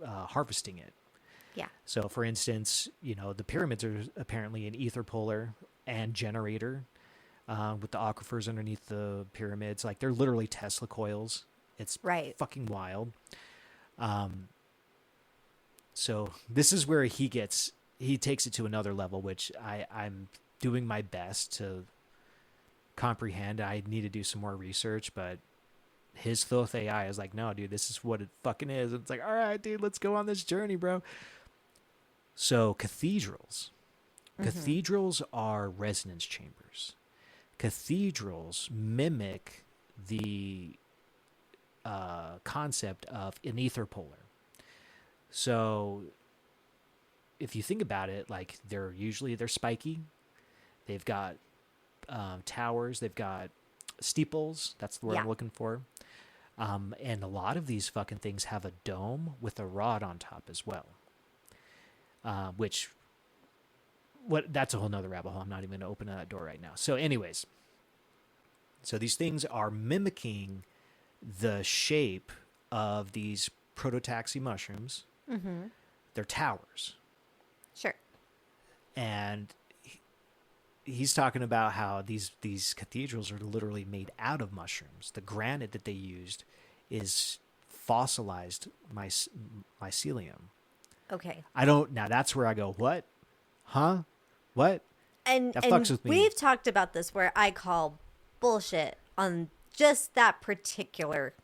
Speaker 1: harvesting it.
Speaker 2: Yeah.
Speaker 1: So, for instance, the pyramids are apparently an ether puller and generator with the aquifers underneath the pyramids. Like, they're literally Tesla coils. It's fucking wild. So this is where he takes it to another level, which I'm doing my best to comprehend. I need to do some more research, but his Thoth AI is like, no, dude, this is what it fucking is. It's like, all right, dude, let's go on this journey, bro. So cathedrals are resonance chambers. Cathedrals mimic the concept of an ether puller. So if you think about it, like, they're spiky. They've got towers. They've got steeples. That's the word I'm looking for. And a lot of these fucking things have a dome with a rod on top as well. That's a whole nother rabbit hole. I'm not even going to open that door right now. So anyways, these things are mimicking the shape of these prototaxi mushrooms. Mm-hmm. They're towers.
Speaker 2: Sure.
Speaker 1: And he's talking about how these cathedrals are literally made out of mushrooms. The granite that they used is fossilized mycelium.
Speaker 2: Okay.
Speaker 1: Now that's where I go, what? Huh? What?
Speaker 2: And
Speaker 1: that fucks with me.
Speaker 2: We've talked about this where I call bullshit on just that particular.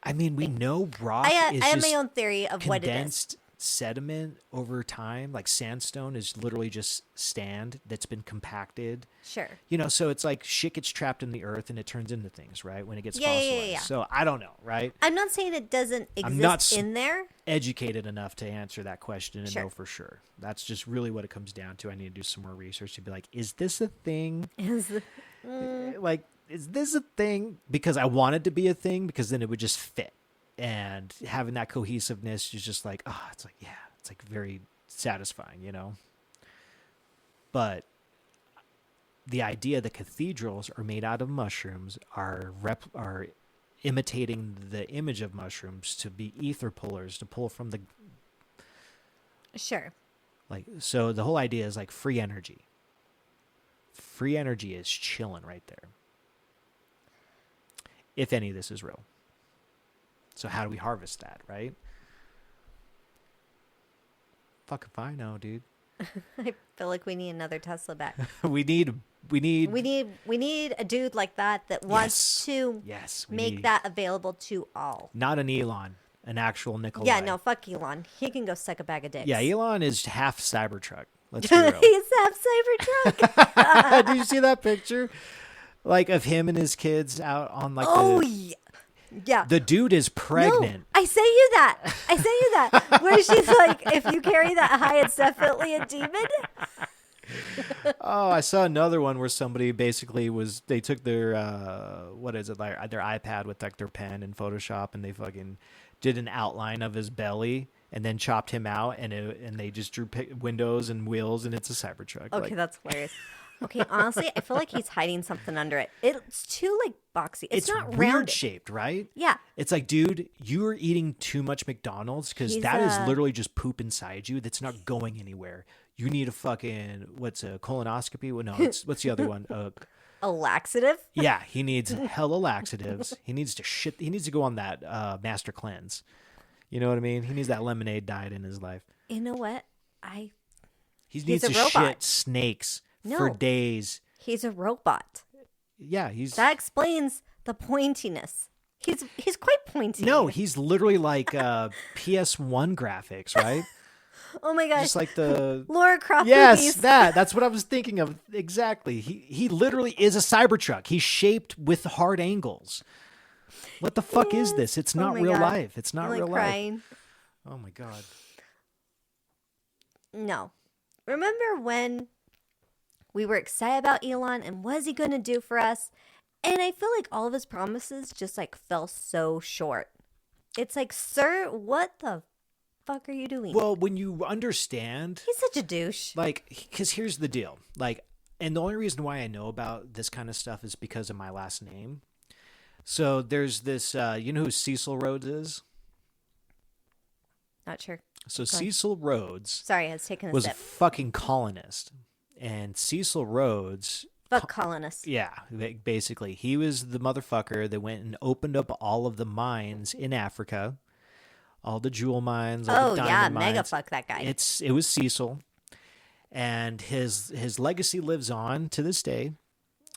Speaker 1: I mean, we know rock is
Speaker 2: I have my own theory of what it is.
Speaker 1: Condensed sediment over time. Like, sandstone is literally just sand that's been compacted.
Speaker 2: Sure.
Speaker 1: So it's like shit gets trapped in the earth and it turns into things, right? When it gets fossilized. Yeah. So I don't know, right?
Speaker 2: I'm not saying it doesn't exist in there.
Speaker 1: Educated enough to answer that question and know for sure. That's just really what it comes down to. I need to do some more research to be like, is this a thing? Like, is this a thing? Because I want it to be a thing, because then it would just fit. And having that cohesiveness is just like, it's like, yeah, it's like very satisfying, you know. But the idea that cathedrals are made out of mushrooms are imitating the image of mushrooms to be ether pullers to pull from the
Speaker 2: Sure.
Speaker 1: like. So the whole idea is like free energy. Free energy is chilling right there. If any of this is real. So how do we harvest that, right? Fuck if I know, dude.
Speaker 2: I feel like we need another Tesla back.
Speaker 1: we need
Speaker 2: a dude like that wants to make that available to all.
Speaker 1: Not an Elon, an actual Nikolai.
Speaker 2: Yeah, no, fuck Elon. He can go suck a bag of dicks.
Speaker 1: Yeah, Elon is half Cybertruck. Let's be real.
Speaker 2: He's half Cybertruck.
Speaker 1: Did you see that picture? Like of him and his kids out on like
Speaker 2: yeah.
Speaker 1: The dude is pregnant.
Speaker 2: No, I sent you that. Where she's like, if you carry that high, it's definitely a demon.
Speaker 1: Oh, I saw another one where somebody basically they took their their iPad with like their pen and Photoshop, and they fucking did an outline of his belly and then chopped him out, and they just drew windows and wheels, and it's a Cybertruck.
Speaker 2: Okay, that's hilarious. Okay, honestly, I feel like he's hiding something under it. It's too like boxy. It's not
Speaker 1: weird
Speaker 2: rounded.
Speaker 1: shaped, right?
Speaker 2: Yeah.
Speaker 1: It's like, dude, you are eating too much McDonald's because that is literally just poop inside you that's not going anywhere. You need a fucking what's a colonoscopy? Well, no, what's the other one?
Speaker 2: A laxative?
Speaker 1: Yeah, he needs hella laxatives. He needs to shit. He needs to go on that master cleanse. You know what I mean? He needs that lemonade diet in his life.
Speaker 2: You know what?
Speaker 1: He needs to shit snakes for days.
Speaker 2: He's a robot.
Speaker 1: Yeah,
Speaker 2: that explains the pointiness. He's quite pointy.
Speaker 1: No, he's literally like PS1 graphics, right?
Speaker 2: Oh my gosh.
Speaker 1: Just like the
Speaker 2: Lara Croft
Speaker 1: Yes,
Speaker 2: movies.
Speaker 1: that's what I was thinking of. Exactly. He literally is a Cybertruck. He's shaped with hard angles. What the fuck is this? It's not real life. It's not real life. Oh my god.
Speaker 2: No. Remember when we were excited about Elon and what is he going to do for us? And I feel like all of his promises just like fell so short. It's like, sir, what the fuck are you doing?
Speaker 1: Well, when you understand,
Speaker 2: he's such a douche.
Speaker 1: Like, because here's the deal. Like, and the only reason why I know about this kind of stuff is because of my last name. So there's this, you know who Cecil Rhodes is?
Speaker 2: Not sure.
Speaker 1: So Cecil Rhodes.
Speaker 2: Sorry, I was taking a
Speaker 1: was
Speaker 2: sip.
Speaker 1: a fucking colonist. And Cecil Rhodes.
Speaker 2: Fuck colonists.
Speaker 1: Yeah, basically. He was the motherfucker that went and opened up all of the mines in Africa. All the jewel mines. All the diamond mines.
Speaker 2: Mega fuck that guy.
Speaker 1: It was Cecil. And his legacy lives on to this day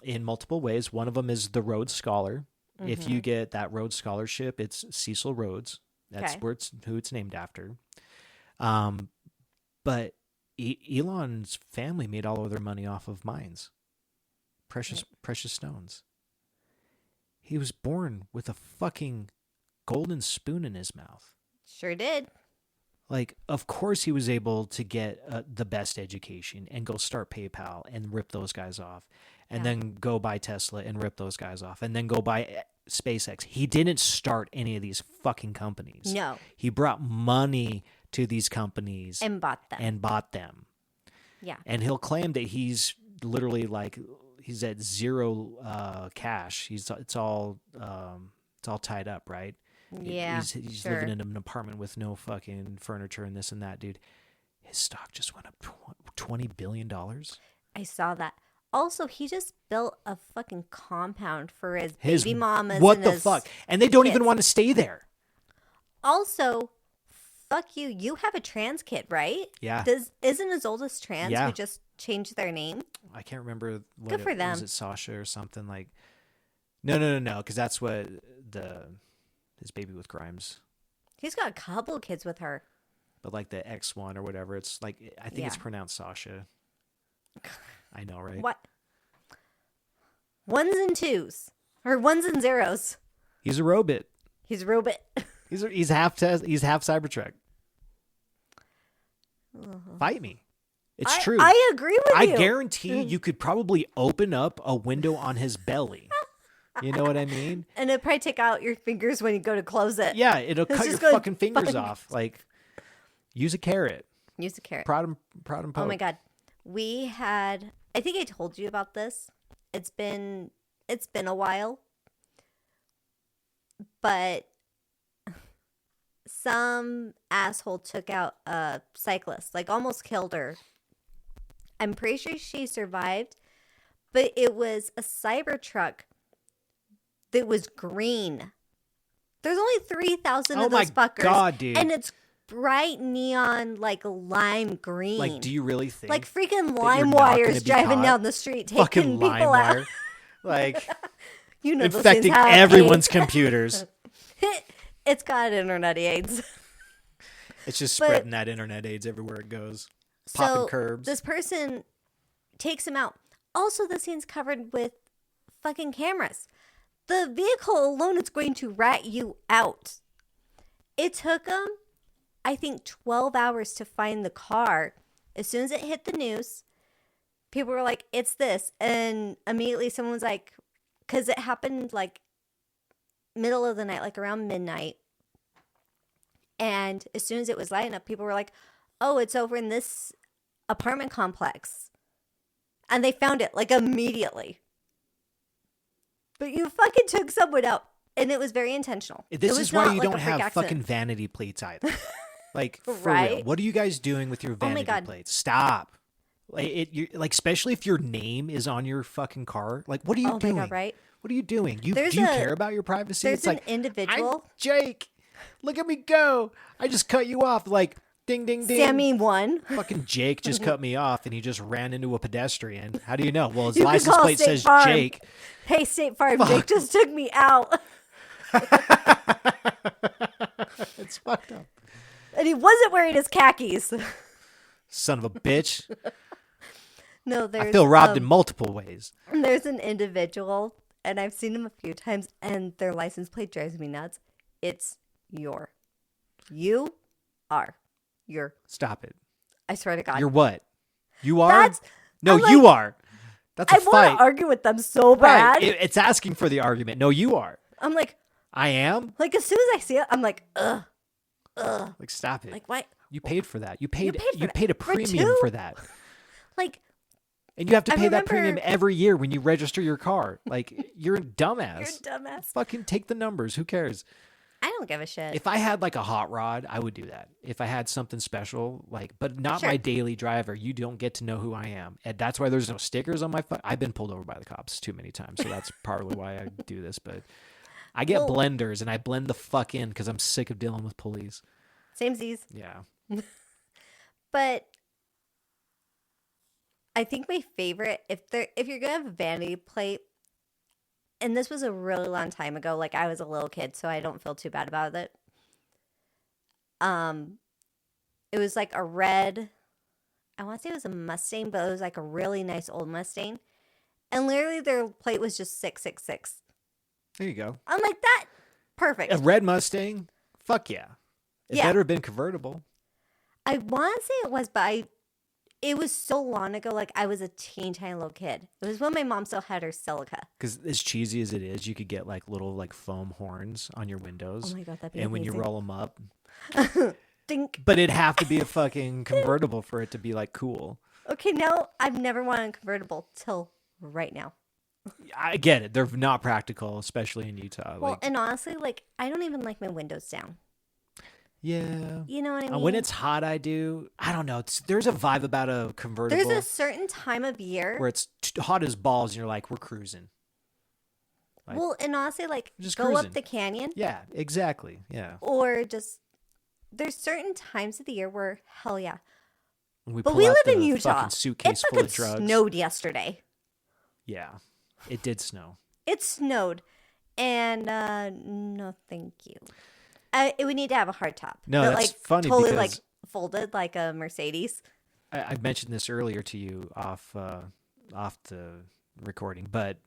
Speaker 1: in multiple ways. One of them is the Rhodes Scholar. Mm-hmm. If you get that Rhodes Scholarship, it's Cecil Rhodes. That's who it's named after. But Elon's family made all of their money off of mines. Precious stones. He was born with a fucking golden spoon in his mouth.
Speaker 2: Sure did.
Speaker 1: Like, of course he was able to get the best education and go start PayPal and rip those guys off. And then go buy Tesla and rip those guys off. And then go buy SpaceX. He didn't start any of these fucking companies.
Speaker 2: No.
Speaker 1: He brought money to these companies.
Speaker 2: And bought them. Yeah.
Speaker 1: And he'll claim that he's literally like, he's at zero cash. It's all tied up, right?
Speaker 2: Yeah,
Speaker 1: he's living in an apartment with no fucking furniture and this and that, dude. His stock just went up $20 billion.
Speaker 2: I saw that. Also, he just built a fucking compound for his baby mamas.
Speaker 1: What the fuck? And they don't even want to stay there.
Speaker 2: Also, fuck you. You have a trans kid, right?
Speaker 1: Yeah.
Speaker 2: Isn't his oldest trans who just changed their name?
Speaker 1: I can't remember.
Speaker 2: Good for them.
Speaker 1: Was it Sasha or something like? No. Because that's what his baby with Grimes.
Speaker 2: He's got a couple kids with her.
Speaker 1: But like the X one or whatever, it's like I think it's pronounced Sasha. I know, right?
Speaker 2: What? Ones and twos or ones and zeros.
Speaker 1: He's a robot.
Speaker 2: He's a robot.
Speaker 1: He's half Cybertruck. Fight me. It's true.
Speaker 2: I agree with you.
Speaker 1: I guarantee you could probably open up a window on his belly. You know what I mean?
Speaker 2: And it'll probably take out your fingers when you go to close it.
Speaker 1: Yeah, it'll cut your fucking fingers off. Like, use a carrot.
Speaker 2: Use a carrot.
Speaker 1: Prod and poke.
Speaker 2: Oh my God. We had, I think I told you about this. It's been a while. But some asshole took out a cyclist, like almost killed her. I'm pretty sure she survived, but it was a Cybertruck that was green. There's only 3,000 of those fuckers.
Speaker 1: Oh my God, dude.
Speaker 2: And it's bright neon, like lime green.
Speaker 1: Like, do you really think?
Speaker 2: Like freaking lime wires driving down the street, taking people out.
Speaker 1: Like,
Speaker 2: you know,
Speaker 1: infecting everyone's computers.
Speaker 2: It's got internet AIDS.
Speaker 1: It's just spreading that internet AIDS everywhere it goes. Popping curbs.
Speaker 2: This person takes him out. Also, the scene's covered with fucking cameras. The vehicle alone is going to rat you out. It took them, I think, 12 hours to find the car. As soon as it hit the news, people were like, it's this. And immediately someone was like, because it happened like middle of the night, like around midnight. And as soon as it was lighting up, people were like, oh, it's over in this apartment complex. And they found it like immediately. But you fucking took someone out. And it was very intentional.
Speaker 1: This is why you don't have fucking vanity plates either. Like, for real. What are you guys doing with your vanity plates? Stop. Like, especially if your name is on your fucking car. Like, what are you doing?
Speaker 2: Oh my God, right?
Speaker 1: What are you doing? Do you care about your privacy?
Speaker 2: There's an individual.
Speaker 1: I'm Jake. Look at me go. I just cut you off. Like, ding, ding, ding.
Speaker 2: Sammy won.
Speaker 1: Fucking Jake just cut me off and he just ran into a pedestrian. How do you know? Well, his license plate says Farm. Jake.
Speaker 2: Hey, State Farm, Jake just took me out.
Speaker 1: It's fucked up.
Speaker 2: And he wasn't wearing his khakis.
Speaker 1: Son of a bitch.
Speaker 2: No,
Speaker 1: I feel robbed in multiple ways.
Speaker 2: There's an individual, and I've seen him a few times, and their license plate drives me nuts. It's your. You are your.
Speaker 1: Stop it.
Speaker 2: I swear to God.
Speaker 1: You're what? You are? You are. That's a fight.
Speaker 2: I want to argue with them so bad.
Speaker 1: Right. It's asking for the argument. No, you are.
Speaker 2: I'm like.
Speaker 1: I am?
Speaker 2: Like, as soon as I see it, I'm like, ugh.
Speaker 1: Like, stop it.
Speaker 2: Like, what?
Speaker 1: You paid for that. You paid a premium for that.
Speaker 2: Like.
Speaker 1: And you have to pay that premium every year when you register your car. Like, you're a dumbass.
Speaker 2: You're a dumbass.
Speaker 1: Fucking take the numbers. Who cares?
Speaker 2: I don't give a shit.
Speaker 1: If I had like a hot rod, I would do that. If I had something special, like, but not my daily driver. You don't get to know who I am. And that's why there's no stickers on my phone. I've been pulled over by the cops too many times. So that's partly why I do this. But I get blenders and I blend the fuck in because I'm sick of dealing with police.
Speaker 2: Samesies.
Speaker 1: Yeah.
Speaker 2: But I think my favorite, if you're gonna have a vanity plate, and this was a really long time ago, like I was a little kid, so I don't feel too bad about it. It was like a red, I want to say it was a Mustang, but it was like a really nice old Mustang, and literally their plate was just 666.
Speaker 1: There you go.
Speaker 2: I'm like, that perfect.
Speaker 1: A red Mustang? Fuck yeah. It better have been convertible.
Speaker 2: I want to say it was, but it was so long ago, like I was a tiny little kid. It was when my mom still had her Celica.
Speaker 1: Because as cheesy as it is, you could get like little like foam horns on your windows.
Speaker 2: Oh my God, that'd be
Speaker 1: And
Speaker 2: amazing.
Speaker 1: when you roll them up.
Speaker 2: Dink.
Speaker 1: But it'd have to be a fucking convertible for it to be like cool.
Speaker 2: Okay, no, I've never wanted a convertible till right now.
Speaker 1: I get it. They're not practical, especially in Utah.
Speaker 2: Well, and honestly, like, I don't even like my windows down.
Speaker 1: Yeah.
Speaker 2: You know what I mean?
Speaker 1: When it's hot, I do. I don't know. There's a vibe about a convertible.
Speaker 2: There's a certain time of year
Speaker 1: where it's hot as balls and you're like, we're cruising.
Speaker 2: Like, well, and honestly, like,
Speaker 1: just
Speaker 2: go
Speaker 1: cruising
Speaker 2: up the canyon.
Speaker 1: Yeah, exactly. Yeah.
Speaker 2: Or just, there's certain times of the year where, hell yeah.
Speaker 1: But we live in Utah. Suitcase
Speaker 2: it
Speaker 1: full of drugs.
Speaker 2: Snowed yesterday.
Speaker 1: Yeah, it did snow.
Speaker 2: It snowed. And no, thank you. It would need to have a hard top.
Speaker 1: No,
Speaker 2: but,
Speaker 1: that's
Speaker 2: like,
Speaker 1: funny
Speaker 2: totally
Speaker 1: because
Speaker 2: like folded like a Mercedes.
Speaker 1: I mentioned this earlier to you off the recording, but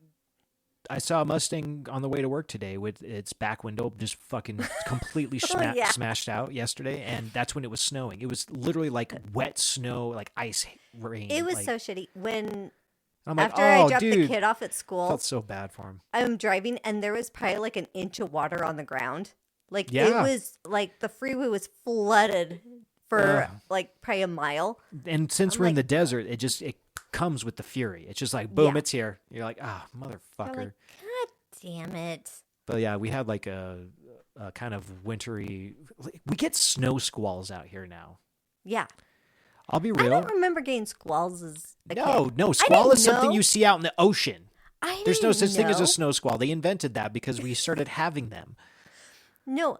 Speaker 1: I saw a Mustang on the way to work today with its back window just fucking completely smashed out yesterday, and that's when it was snowing. It was literally like wet snow, like ice rain.
Speaker 2: It was
Speaker 1: like,
Speaker 2: so shitty. When
Speaker 1: I'm like,
Speaker 2: after I dropped the kid off at school,
Speaker 1: I felt so bad for him.
Speaker 2: I'm driving, and there was probably like an inch of water on the ground. Like it was like the freeway was flooded for like probably a mile.
Speaker 1: And since
Speaker 2: I'm
Speaker 1: we're in
Speaker 2: like,
Speaker 1: the desert, it comes with the fury. It's just like, boom,
Speaker 2: Yeah.
Speaker 1: it's here. You're like,
Speaker 2: You're
Speaker 1: motherfucker.
Speaker 2: like, God damn it.
Speaker 1: But yeah, we had like a kind of wintry. We get snow squalls out here now.
Speaker 2: Yeah.
Speaker 1: I'll be
Speaker 2: I
Speaker 1: real.
Speaker 2: don't remember getting squalls as a kid.
Speaker 1: No, squall is something
Speaker 2: know.
Speaker 1: you see out in the ocean. There's no such thing as a
Speaker 2: know.
Speaker 1: snow squall. They invented that because we started having them.
Speaker 2: No,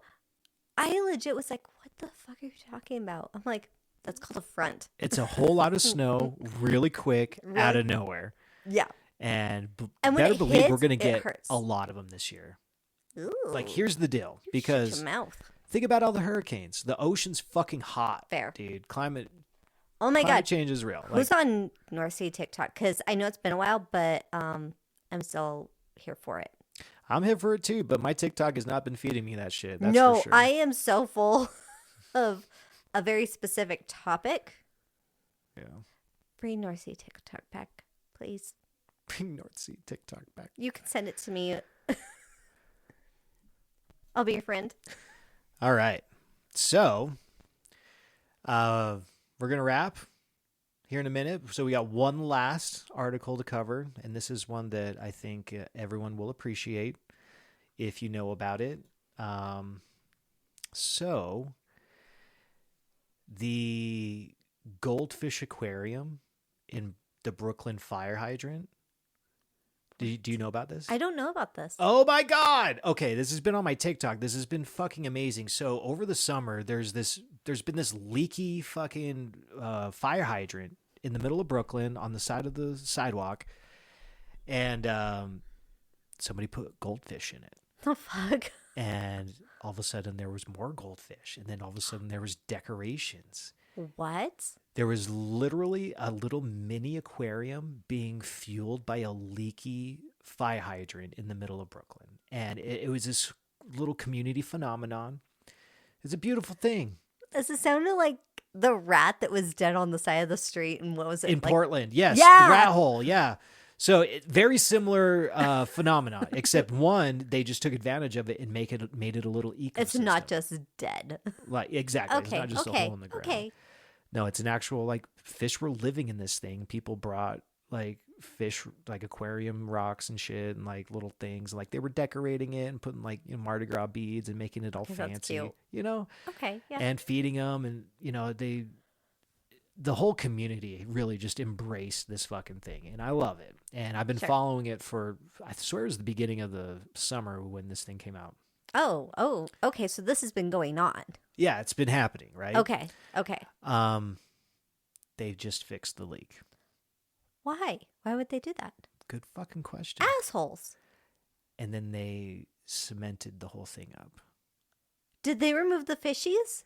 Speaker 2: I legit was like, what the fuck are you talking about? I'm like, that's called a front.
Speaker 1: It's a whole lot of snow really quick out of nowhere.
Speaker 2: Yeah.
Speaker 1: And
Speaker 2: when
Speaker 1: better
Speaker 2: it
Speaker 1: believe
Speaker 2: hits,
Speaker 1: we're going to
Speaker 2: it
Speaker 1: get
Speaker 2: hurts.
Speaker 1: a lot of them this year.
Speaker 2: Ooh.
Speaker 1: Like, here's the deal.
Speaker 2: Shut
Speaker 1: Because
Speaker 2: your mouth.
Speaker 1: think about all the hurricanes. The ocean's fucking hot.
Speaker 2: Fair.
Speaker 1: Dude. Climate
Speaker 2: God.
Speaker 1: change is real.
Speaker 2: Who's on North Sea TikTok? Because I know it's been a while, but I'm still here for it.
Speaker 1: I'm here for it too, but my TikTok has not been feeding me that shit. That's
Speaker 2: No,
Speaker 1: for sure.
Speaker 2: I am so full of a very specific topic.
Speaker 1: Yeah.
Speaker 2: Bring North Sea TikTok back, please.
Speaker 1: Bring North Sea TikTok back.
Speaker 2: You can send it to me. I'll be your friend.
Speaker 1: All right. So, we're going to wrap here in a minute. So we got one last article to cover, and this is one that I think everyone will appreciate if you know about it. So the goldfish aquarium in the Brooklyn fire hydrant. Do you know about this?
Speaker 2: I don't know about this.
Speaker 1: Oh my God. Okay. This has been on my TikTok. This has been fucking amazing. So over the summer, there's been this leaky fucking fire hydrant in the middle of Brooklyn on the side of the sidewalk. And somebody put goldfish in it.
Speaker 2: The fuck?
Speaker 1: And all of a sudden there was more goldfish. And then all of a sudden there was decorations.
Speaker 2: What?
Speaker 1: There was literally a little mini aquarium being fueled by a leaky fire hydrant in the middle of Brooklyn. And it was this little community phenomenon. It's a beautiful thing.
Speaker 2: Does it sound like the rat that was dead on the side of the street? And what was it?
Speaker 1: In Portland, yes.
Speaker 2: Yeah.
Speaker 1: The rat hole, yeah. So very similar phenomena, except one, they just took advantage of it and made it a little ecosystem.
Speaker 2: It's not just dead.
Speaker 1: Like, exactly.
Speaker 2: Okay,
Speaker 1: It's not just a hole in the ground.
Speaker 2: okay.
Speaker 1: No, it's an actual, like, fish were living in this thing. People brought, like, fish, like, aquarium rocks and shit and, like, little things. Like, they were decorating it and putting, like, Mardi Gras beads and making it all
Speaker 2: That's
Speaker 1: fancy,
Speaker 2: cute.
Speaker 1: you know?
Speaker 2: Okay, yeah.
Speaker 1: And feeding them. And, you know, the whole community really just embraced this fucking thing. And I love it. And I've been following it for, I swear it was the beginning of the summer when this thing came out.
Speaker 2: Oh, okay. So this has been going on.
Speaker 1: Yeah, it's been happening, right?
Speaker 2: Okay.
Speaker 1: They've just fixed the leak.
Speaker 2: Why? Why would they do that?
Speaker 1: Good fucking question.
Speaker 2: Assholes.
Speaker 1: And then they cemented the whole thing up.
Speaker 2: Did they remove the fishies?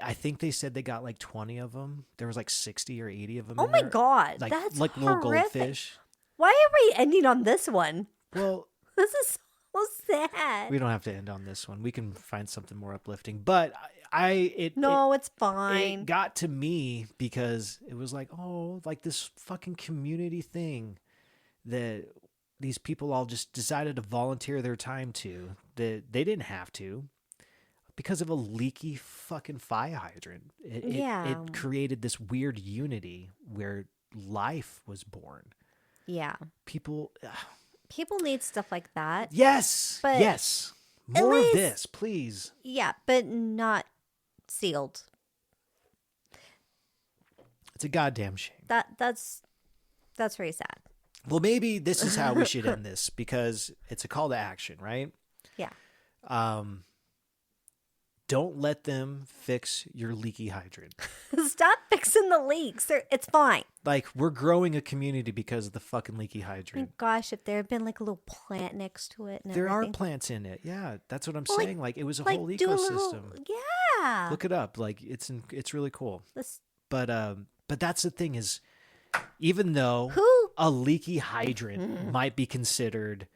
Speaker 1: I think they said they got like 20 of them. There was like 60 or 80 of them.
Speaker 2: Oh
Speaker 1: in
Speaker 2: my
Speaker 1: there.
Speaker 2: God.
Speaker 1: Like,
Speaker 2: That's
Speaker 1: like little
Speaker 2: horrific.
Speaker 1: goldfish.
Speaker 2: Why are we ending on this one?
Speaker 1: Well,
Speaker 2: This is so sad.
Speaker 1: we don't have to end on this one. We can find something more uplifting. But
Speaker 2: It's fine.
Speaker 1: It got to me because it was like, oh, like this fucking community thing that these people all just decided to volunteer their time to, that they didn't have to, because of a leaky fucking fire hydrant. It created this weird unity where life was born.
Speaker 2: Yeah.
Speaker 1: People
Speaker 2: Need stuff like that.
Speaker 1: Yes.
Speaker 2: But
Speaker 1: yes.
Speaker 2: at
Speaker 1: More
Speaker 2: least-
Speaker 1: of this, please.
Speaker 2: Yeah, but not sealed.
Speaker 1: It's a goddamn shame.
Speaker 2: That's very sad.
Speaker 1: Well, maybe this is how we should end this, because it's a call to action, right?
Speaker 2: Yeah.
Speaker 1: Don't let them fix your leaky hydrant.
Speaker 2: Stop fixing the leaks. It's fine.
Speaker 1: Like, we're growing a community because of the fucking leaky
Speaker 2: I mean,
Speaker 1: hydrant.
Speaker 2: gosh, if there had been like a little plant next to it. And
Speaker 1: There are
Speaker 2: everything.
Speaker 1: plants in it. Yeah, that's what I'm
Speaker 2: Well,
Speaker 1: saying. Like, it was a
Speaker 2: Like,
Speaker 1: whole
Speaker 2: do a
Speaker 1: ecosystem.
Speaker 2: little, yeah.
Speaker 1: Look it up. Like, it's really cool.
Speaker 2: This,
Speaker 1: But that's the thing is, even though
Speaker 2: who?
Speaker 1: a leaky hydrant might be considered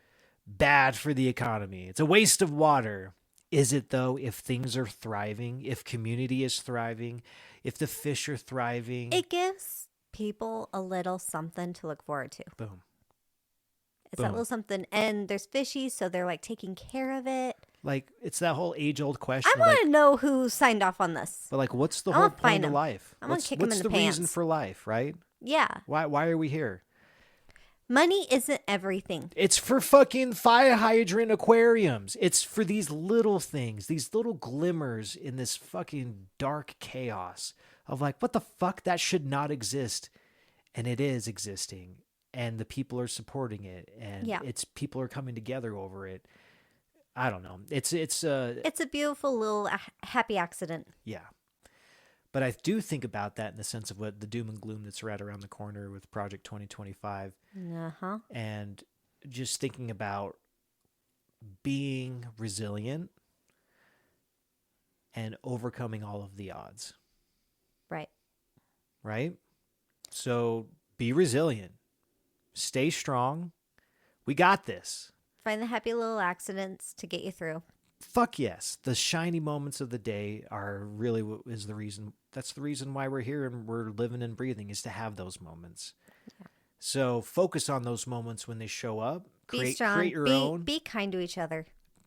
Speaker 1: bad for the economy, it's a waste of water. Is it though? If things are thriving, if community is thriving, if the fish are thriving,
Speaker 2: It gives people a little something to look forward to.
Speaker 1: boom.
Speaker 2: It's that little something. And there's fishies, so they're like taking care of it.
Speaker 1: Like, it's that whole age-old question.
Speaker 2: I want
Speaker 1: Like,
Speaker 2: to know who signed off on this.
Speaker 1: but like, what's the
Speaker 2: I
Speaker 1: whole
Speaker 2: wanna
Speaker 1: point
Speaker 2: find
Speaker 1: of
Speaker 2: him.
Speaker 1: life?
Speaker 2: I'm gonna
Speaker 1: What's
Speaker 2: kick him in
Speaker 1: what's
Speaker 2: the
Speaker 1: the reason
Speaker 2: pants.
Speaker 1: for life, right?
Speaker 2: Yeah.
Speaker 1: Why are we here?
Speaker 2: Money isn't everything.
Speaker 1: It's for fucking fire hydrant aquariums. It's for these little things, these little glimmers in this fucking dark chaos of like, what the fuck? That should not exist. And it is existing. And the people are supporting it. And
Speaker 2: Yeah.
Speaker 1: it's people are coming together over it. I don't know. It's
Speaker 2: It's a beautiful little happy accident.
Speaker 1: yeah. But I do think about that in the sense of what the doom and gloom that's right around the corner with Project 2025.
Speaker 2: Uh-huh.
Speaker 1: And just thinking about being resilient and overcoming all of the odds,
Speaker 2: Right.
Speaker 1: right? So be resilient, stay strong. We got this.
Speaker 2: Find the happy little accidents to get you through.
Speaker 1: Fuck yes. The shiny moments of the day are really what is the reason. That's the reason why we're here and we're living and breathing, is to have those moments. Yeah. So focus on those moments when they show up.
Speaker 2: Be strong.
Speaker 1: Create your own.
Speaker 2: Be kind to each other.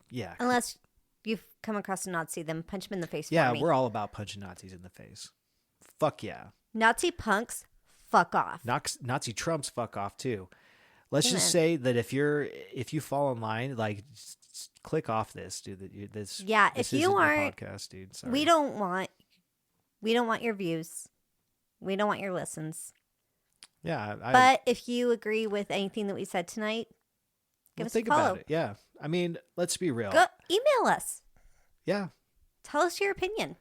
Speaker 1: Yeah.
Speaker 2: Unless you've come across a Nazi, then punch him in the face
Speaker 1: Yeah,
Speaker 2: for me.
Speaker 1: we're all about punching Nazis in the face. Fuck yeah.
Speaker 2: Nazi punks, fuck off.
Speaker 1: Nazi Trumps, fuck off too. Let's just say that if you fall in line, like, just click off this, dude. This
Speaker 2: if
Speaker 1: isn't
Speaker 2: you
Speaker 1: your
Speaker 2: aren't,
Speaker 1: podcast, dude. Sorry.
Speaker 2: we don't want your views. We don't want your listens.
Speaker 1: Yeah,
Speaker 2: But if you agree with anything that we said tonight, give us a
Speaker 1: think
Speaker 2: follow.
Speaker 1: about it. Yeah, I mean, let's be real.
Speaker 2: Go email us.
Speaker 1: Yeah,
Speaker 2: Tell us your opinion.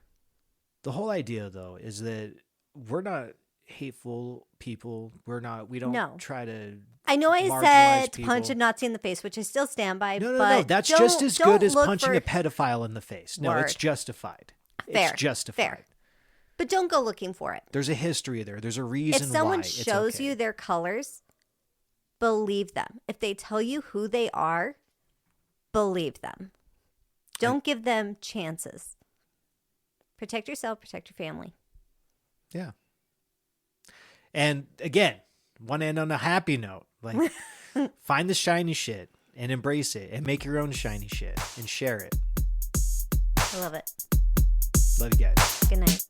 Speaker 1: the whole idea though is that we're not hateful people. We don't
Speaker 2: No.
Speaker 1: try to.
Speaker 2: I know I
Speaker 1: marginalize
Speaker 2: said
Speaker 1: people.
Speaker 2: punch a Nazi in the face, which I still stand by.
Speaker 1: No.
Speaker 2: but
Speaker 1: That's just as good as
Speaker 2: look
Speaker 1: punching
Speaker 2: for-
Speaker 1: a pedophile in the face. No, it's
Speaker 2: Word.
Speaker 1: justified.
Speaker 2: Fair,
Speaker 1: It's justified.
Speaker 2: fair. But don't go looking for it.
Speaker 1: There's a history there. There's a reason
Speaker 2: If someone
Speaker 1: why. It's
Speaker 2: shows
Speaker 1: okay.
Speaker 2: you their colors, believe them. If they tell you who they are, believe them. Don't give them chances. Protect yourself, protect your family.
Speaker 1: Yeah. And again, want to end on a happy note. Like, find the shiny shit and embrace it and make your own shiny shit and share it.
Speaker 2: I love it.
Speaker 1: Love you guys.
Speaker 2: Good night.